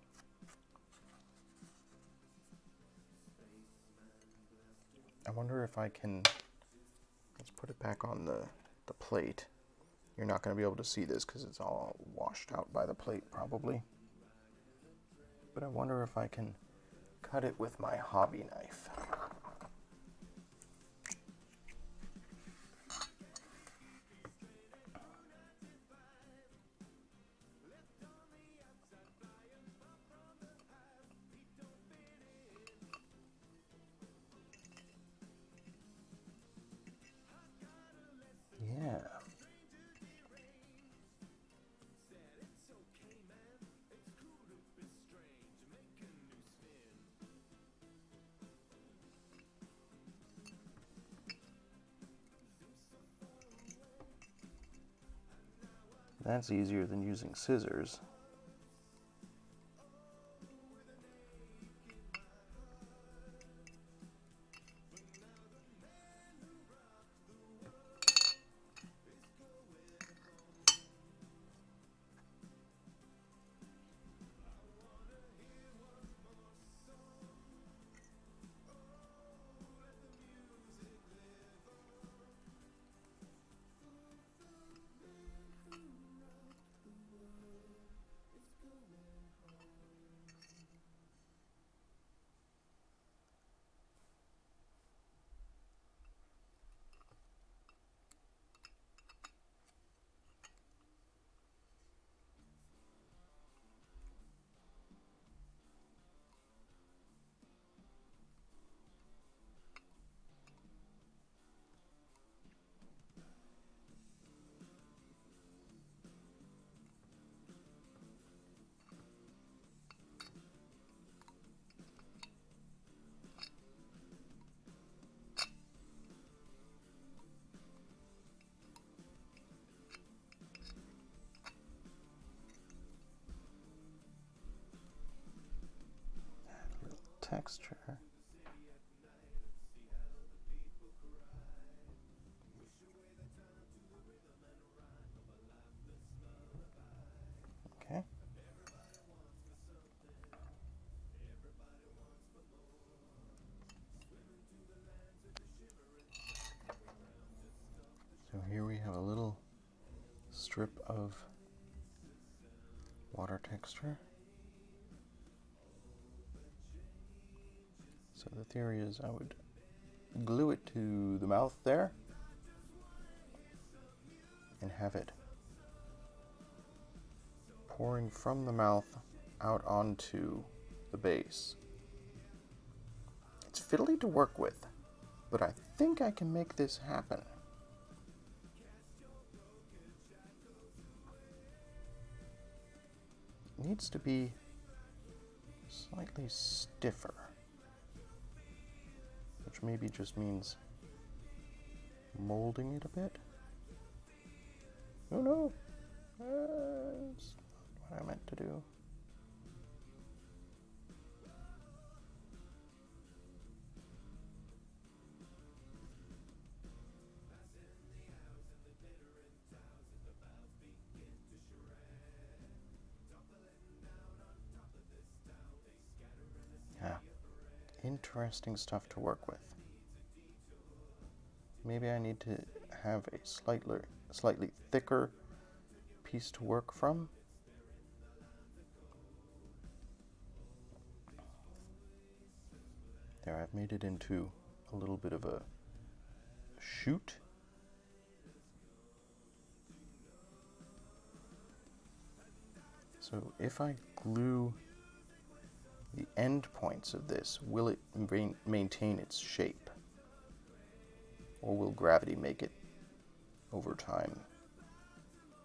[SPEAKER 2] I wonder if I can, let's put it back on the plate. You're not going to be able to see this because it's all washed out by the plate probably. But I wonder if I can cut it with my hobby knife. Yeah. That's easier than using scissors. Texture. Okay. So here we have a little strip of water texture. So the theory is I would glue it to the mouth there and have it pouring from the mouth out onto the base. It's fiddly to work with, but I think I can make this happen. It needs to be slightly stiffer, which maybe just means molding it a bit. Oh no. That's not what I meant to do. Yeah. Interesting stuff to work with. Maybe I need to have a slightly thicker piece to work from. There, I've made it into a little bit of a shoot. So if I glue the end points of this, will it maintain its shape? Or will gravity make it, over time,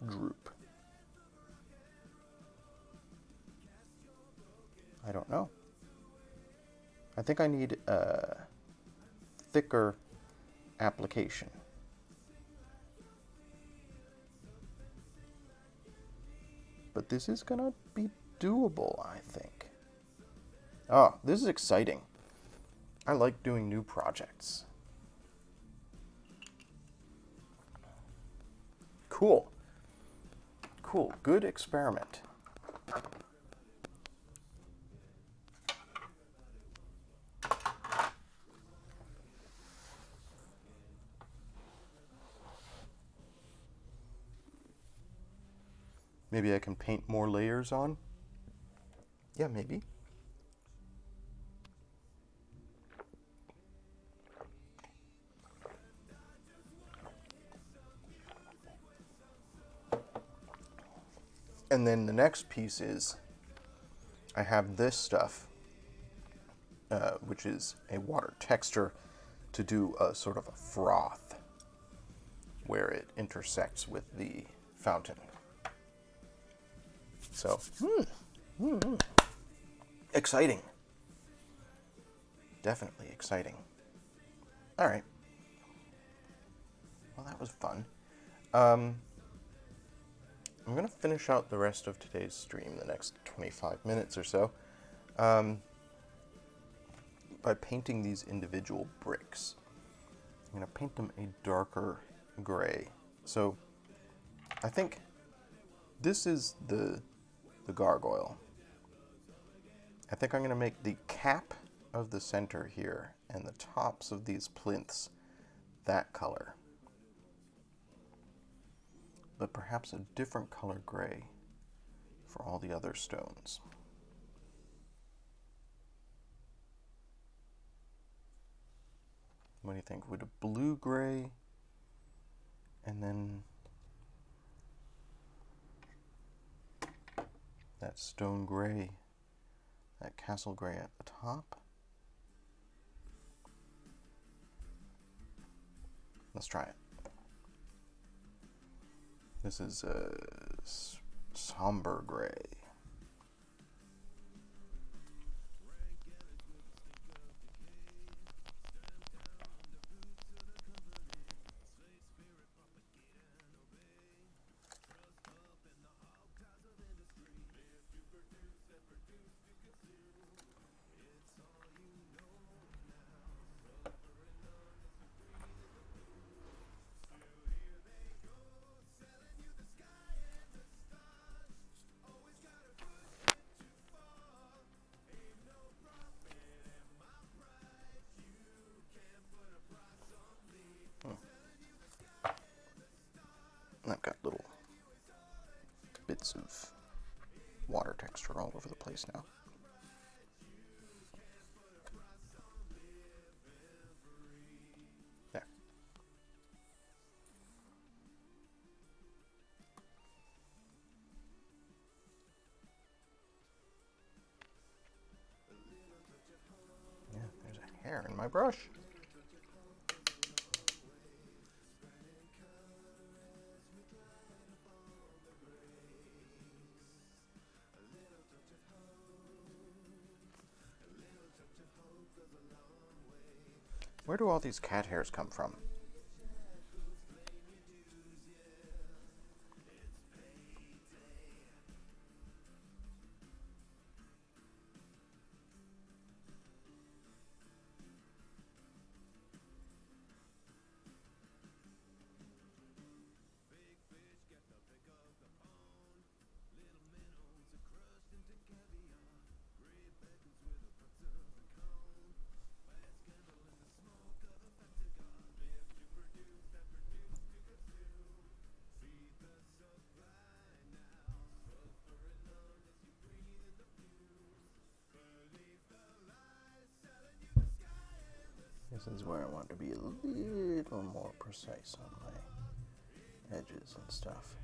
[SPEAKER 2] droop? I don't know. I think I need a thicker application. But this is gonna be doable, I think. Oh, this is exciting. I like doing new projects. Cool. Cool. Good experiment. Maybe I can paint more layers on? Yeah, maybe. And then the next piece is I have this stuff, which is a water texture, to do a sort of a froth where it intersects with the fountain. So, exciting. Definitely exciting. All right. Well, that was fun. I'm going to finish out the rest of today's stream, the next 25 minutes or so, by painting these individual bricks. I'm going to paint them a darker gray. So I think this is the gargoyle. I think I'm going to make the cap of the center here and the tops of these plinths that color. But perhaps a different color gray for all the other stones. What do you think? Would a blue-gray and then that stone gray, that castle gray at the top? Let's try it. This is a somber gray. I've got little bits of water texture all over the place now. There. Yeah, there's a hair in my brush. Where do all these cat hairs come from? This is where I want to be a little more precise on my edges and stuff.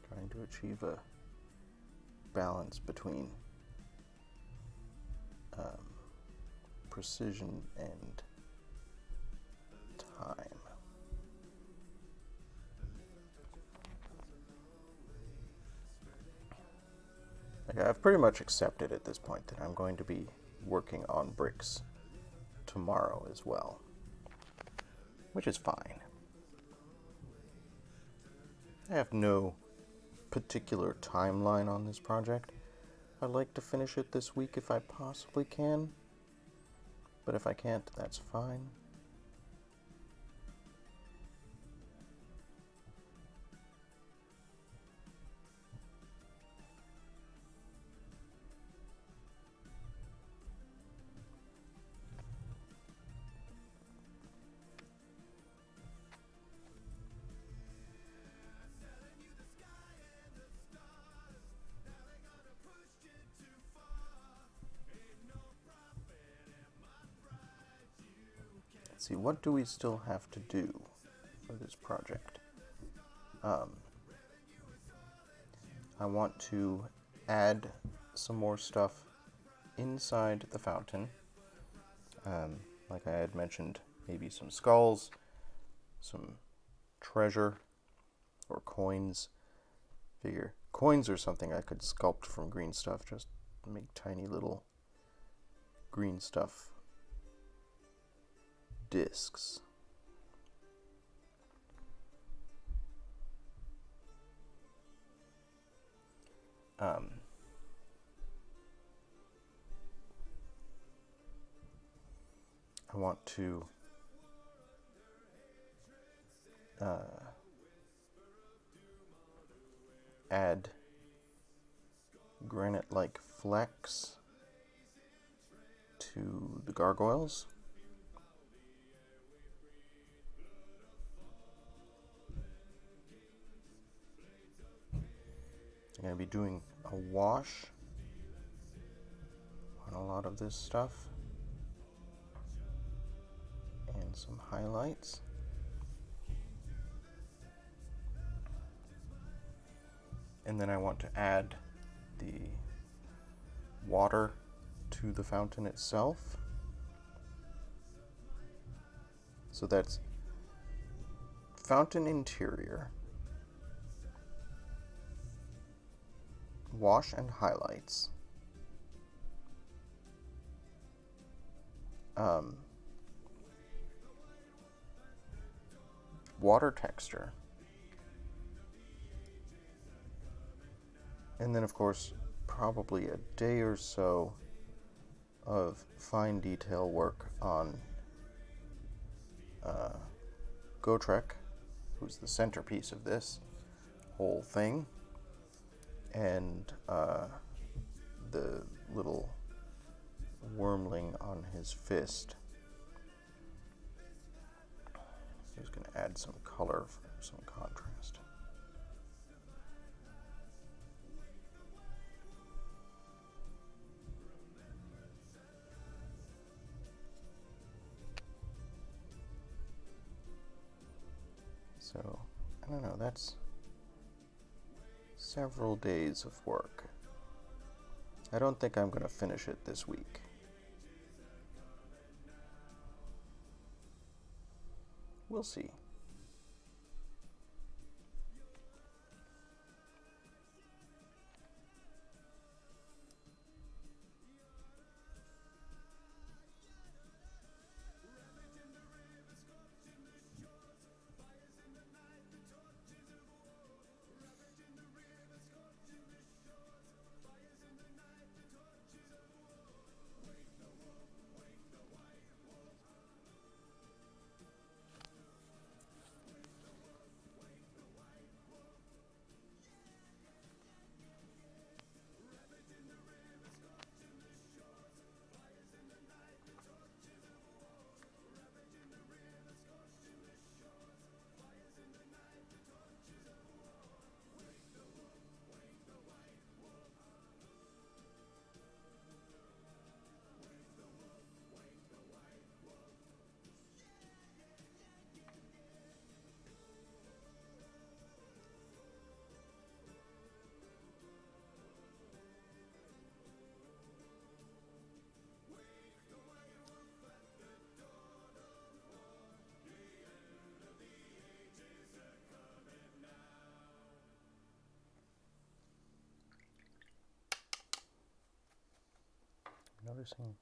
[SPEAKER 2] Trying to achieve a balance between precision and time. Like, I've pretty much accepted at this point that I'm going to be working on bricks tomorrow as well, which is fine. I have no particular timeline on this project. I'd like to finish it this week if I possibly can, but if I can't, that's fine. Let's see, what do we still have to do for this project? I want to add some more stuff inside the fountain. Like I had mentioned, maybe some skulls, some treasure, or coins. Figure coins are something I could sculpt from green stuff, just make tiny little green stuff discs. I want to add granite-like flecks to the gargoyles. I'm going to be doing a wash on a lot of this stuff and some highlights. And then I want to add the water to the fountain itself. So that's fountain interior, wash and highlights, water texture, and then of course probably a day or so of fine detail work on Gotrek, who's the centerpiece of this whole thing, and the little wormling on his fist. He's going to add some color for some contrast. So, I don't know, that's several days of work. I don't think I'm going to finish it this week. We'll see. noticing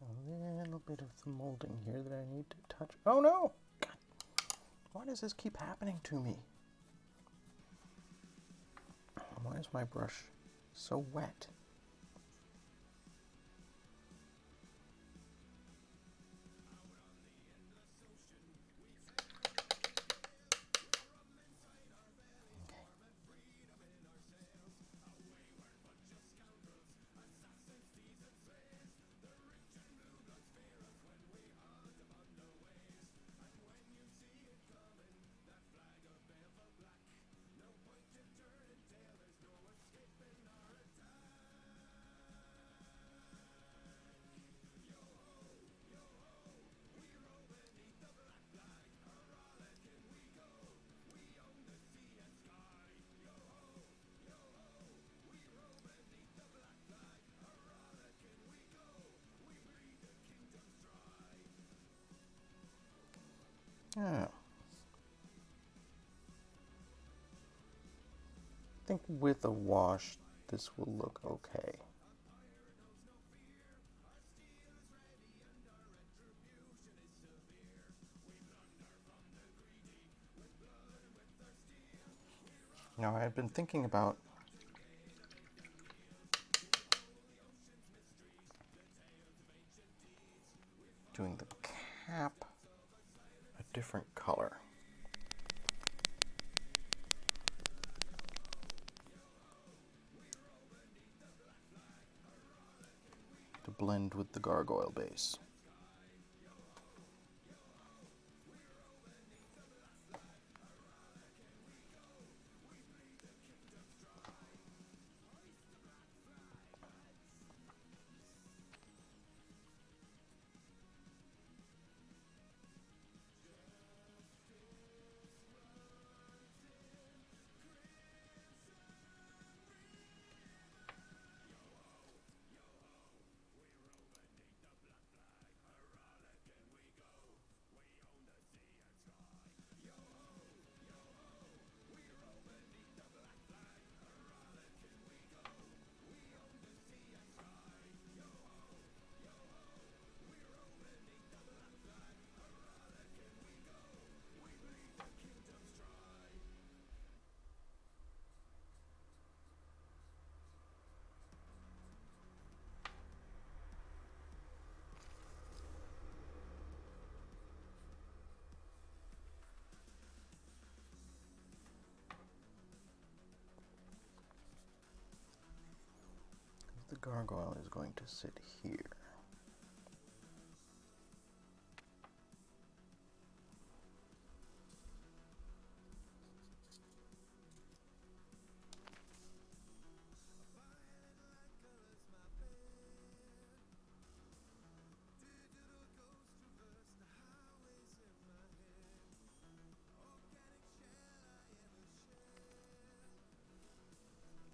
[SPEAKER 2] a little bit of the molding here that I need to touch. Oh no! God, why does this keep happening to me? Why is my brush so wet? Oh. I think with a wash, this will look okay. Now, I've been thinking about doing the cap a different color. To blend with the gargoyle base. The gargoyle is going to sit here.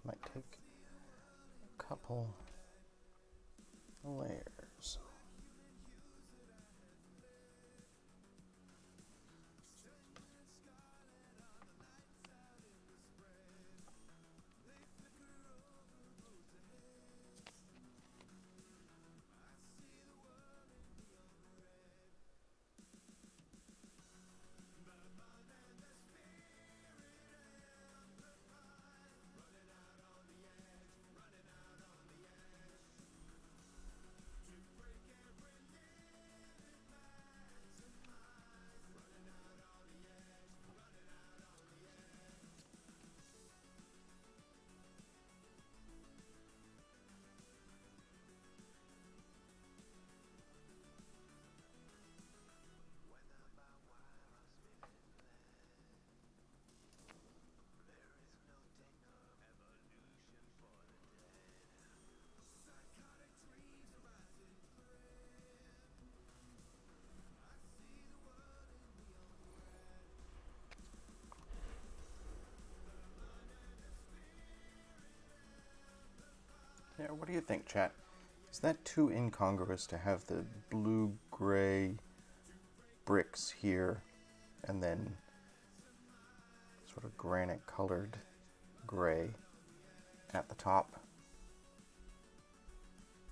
[SPEAKER 2] Might take a couple layers. Yeah, what do you think, chat? Is that too incongruous to have the blue-gray bricks here and then sort of granite-colored gray at the top?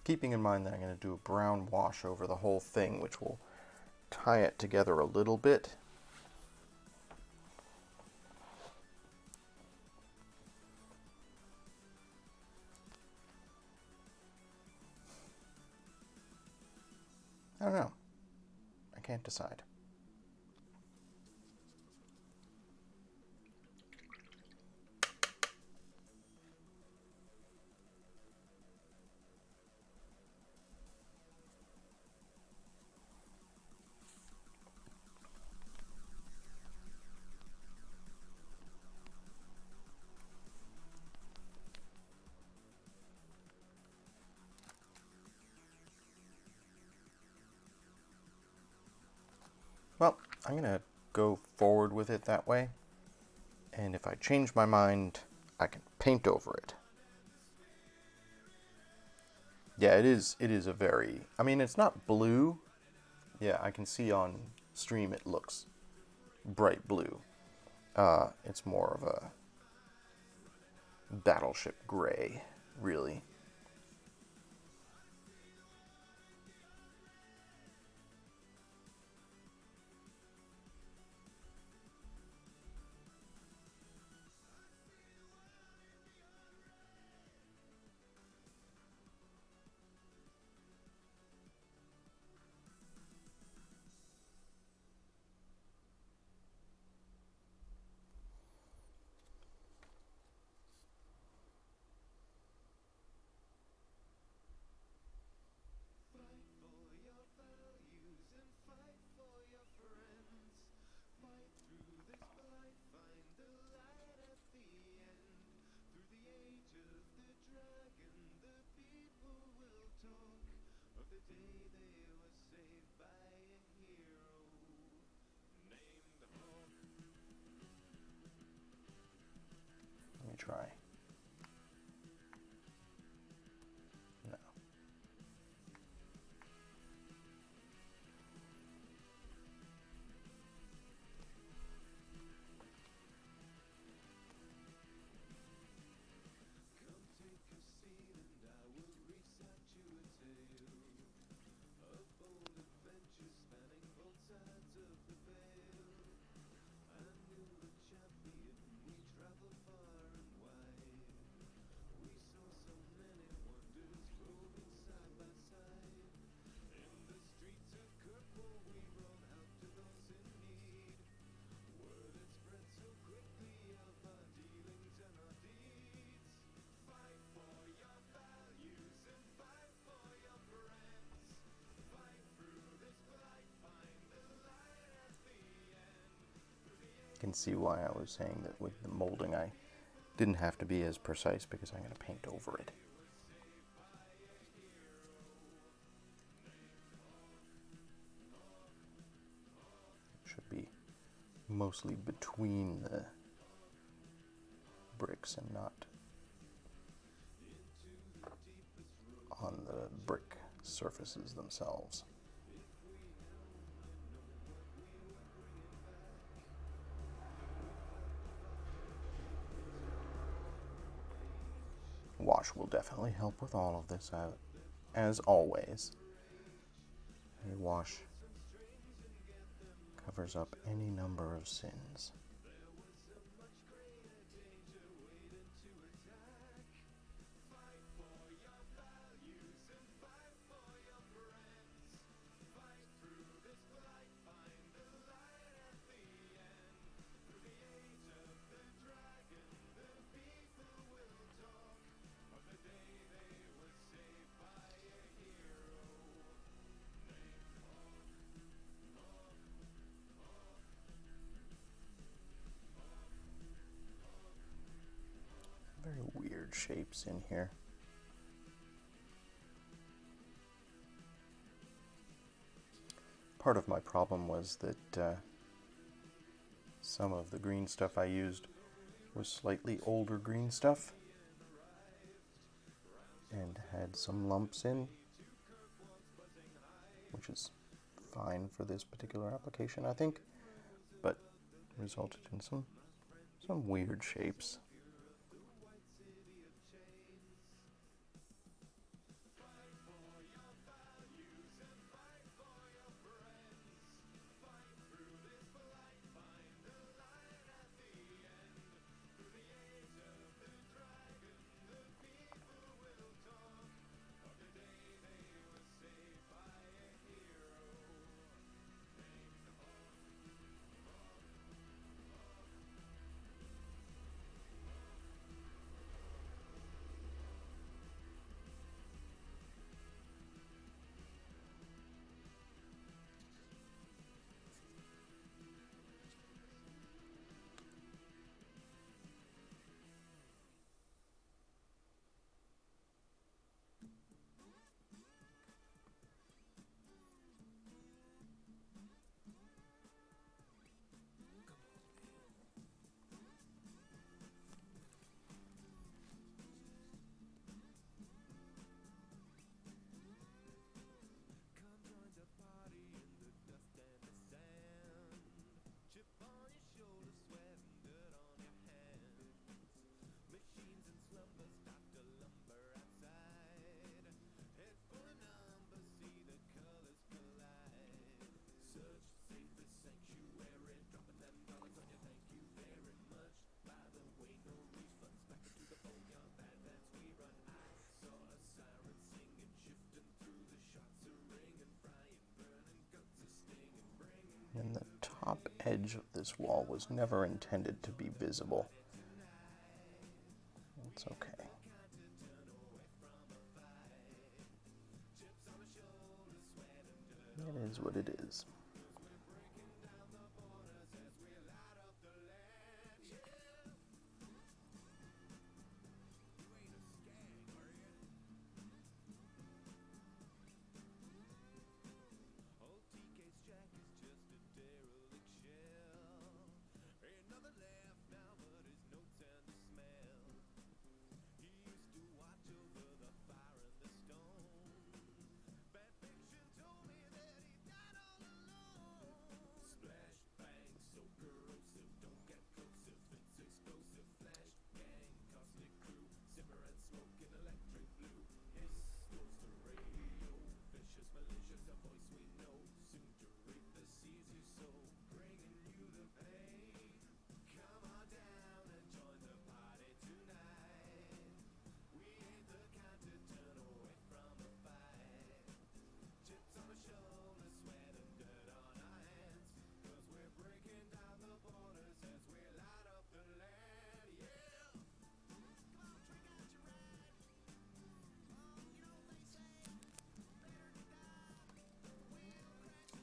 [SPEAKER 2] keeping in mind that I'm going to do a brown wash over the whole thing, which will tie it together a little bit. I don't know. I can't decide. Well, I'm going to go forward with it that way. And if I change my mind, I can paint over it. Yeah, it is a very... I mean, it's not blue. Yeah, I can see on stream it looks bright blue. It's more of a battleship gray, really. Let me try. No. You can see why I was saying that with the molding I didn't have to be as precise because I'm going to paint over it. It should be mostly between the bricks and not on the brick surfaces themselves. Wash will definitely help with all of this, as always. A wash covers up any number of sins. Very weird shapes in here. Part of my problem was that some of the green stuff I used was slightly older green stuff and had some lumps in, which is fine for this particular application, I think, but resulted in some weird shapes. edge of this wall was never intended to be visible. It's okay. It is what it is.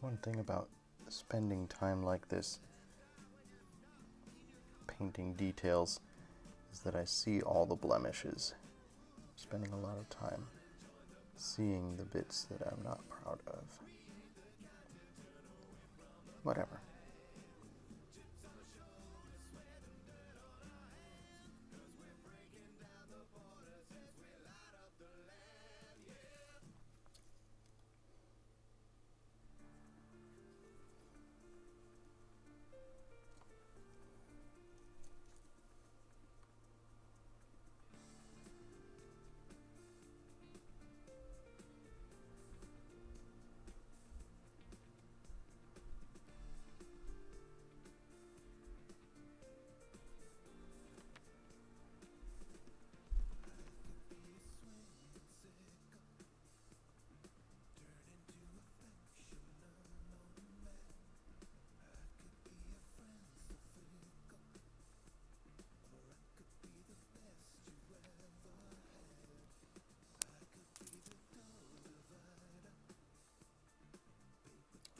[SPEAKER 2] One thing about spending time like this painting details is that I see all the blemishes. Spending a lot of time seeing the bits that I'm not proud of. Whatever.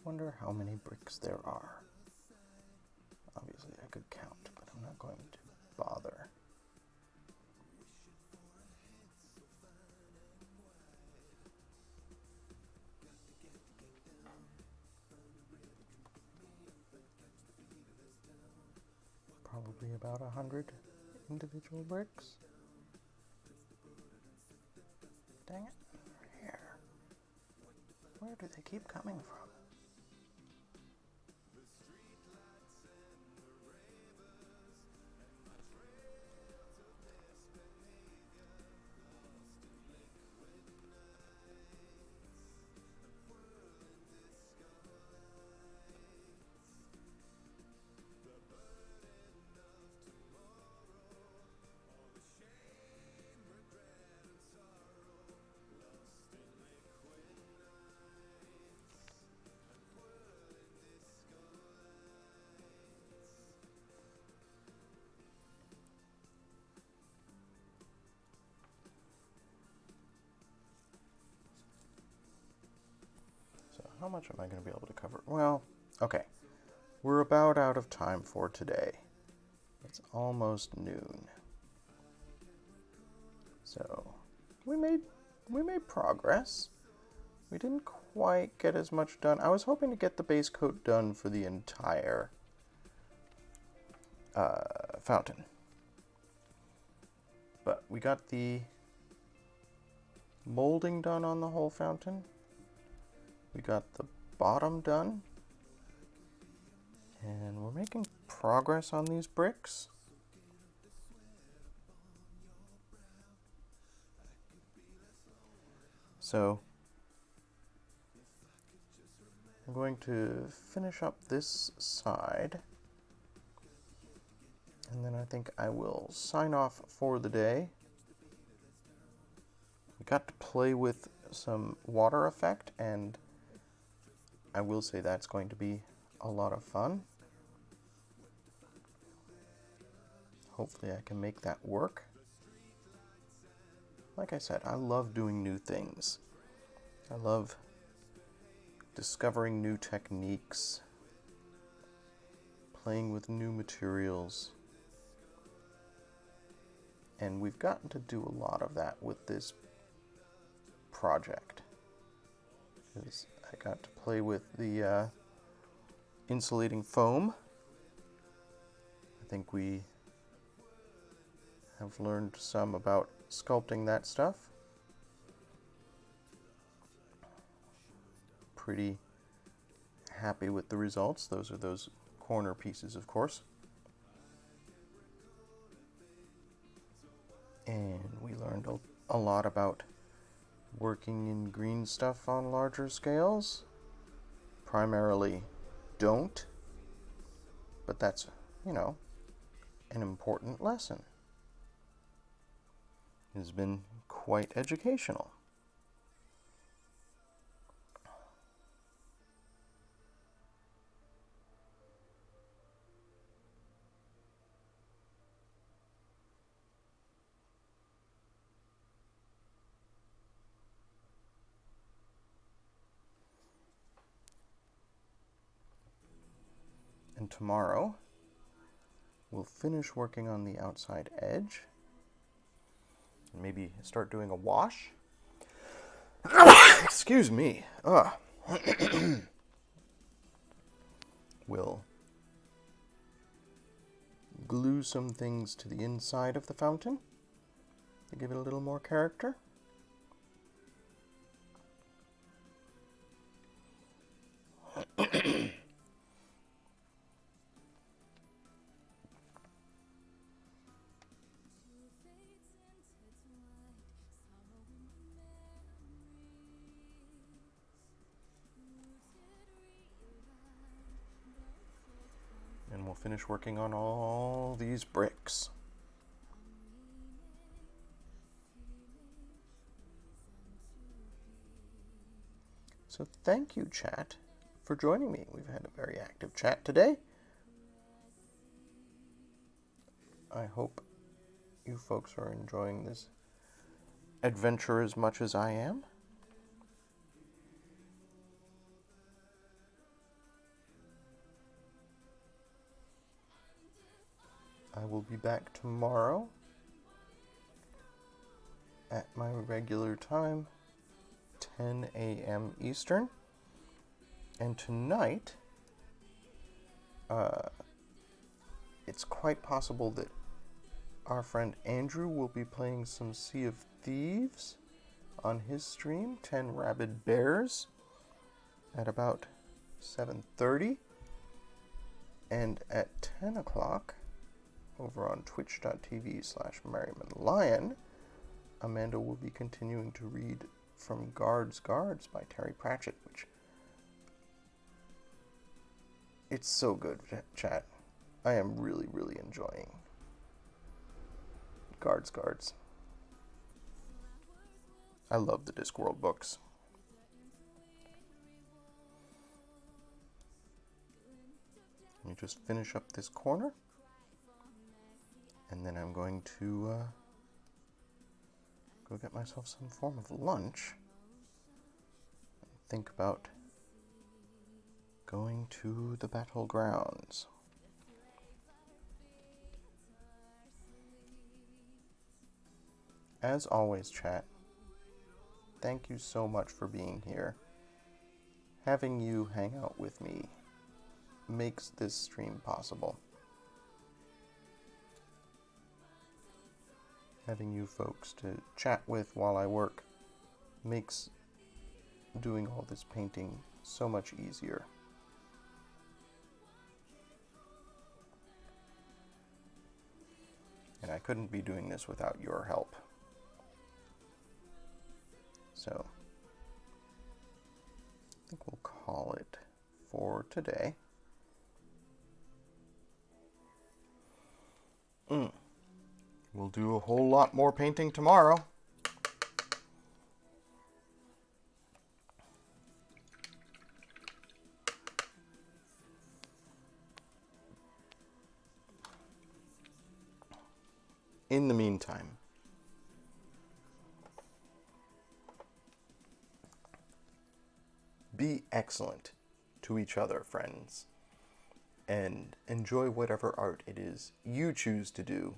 [SPEAKER 2] Wonder how many bricks there are. Obviously I could count, but I'm not going to bother. Probably about 100 individual bricks. Dang it. Here. Where do they keep coming from? How much am I going to be able to cover? Well, okay. We're about out of time for today. It's almost noon. So, we made progress. We didn't quite get as much done. I was hoping to get the base coat done for the entire fountain. But we got the molding done on the whole fountain. We got the bottom done. And we're making progress on these bricks. So, I'm going to finish up this side. And then I think I will sign off for the day. We got to play with some water effect, and I will say that's going to be a lot of fun. Hopefully I can make that work. Like I said, I love doing new things. I love discovering new techniques, playing with new materials. And we've gotten to do a lot of that with this project. Because I got to play with the insulating foam. I think we have learned some about sculpting that stuff. Pretty happy with the results. Those are those corner pieces, of course. And we learned a lot about working in green stuff on larger scales. Primarily don't, but that's, you know, an important lesson. It has been quite educational. And tomorrow, we'll finish working on the outside edge. And maybe start doing a wash. Excuse me. We'll glue some things to the inside of the fountain to give it a little more character. And we'll finish working on all these bricks. So thank you, chat, for joining me. We've had a very active chat today. I hope you folks are enjoying this adventure as much as I am. I will be back tomorrow at my regular time, 10 a.m. Eastern. And tonight, it's quite possible that our friend Andrew will be playing some Sea of Thieves on his stream, 10 Rabid Bears, at about 7:30. And at 10 o'clock, over on twitch.tv/MerrimanLion, Amanda will be continuing to read from Guards by Terry Pratchett, which it's so good, chat. I am really, really enjoying Guards. I love the Discworld books. Let me just finish up this corner. And then I'm going to go get myself some form of lunch. And think about going to the battlegrounds. As always, chat, thank you so much for being here. Having you hang out with me makes this stream possible. Having you folks to chat with while I work makes doing all this painting so much easier. And I couldn't be doing this without your help. So, I think we'll call it for today. We'll do a whole lot more painting tomorrow. in the meantime, be excellent to each other, friends, and enjoy whatever art it is you choose to do.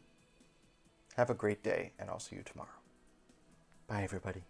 [SPEAKER 2] Have a great day, and I'll see you tomorrow. Bye, everybody.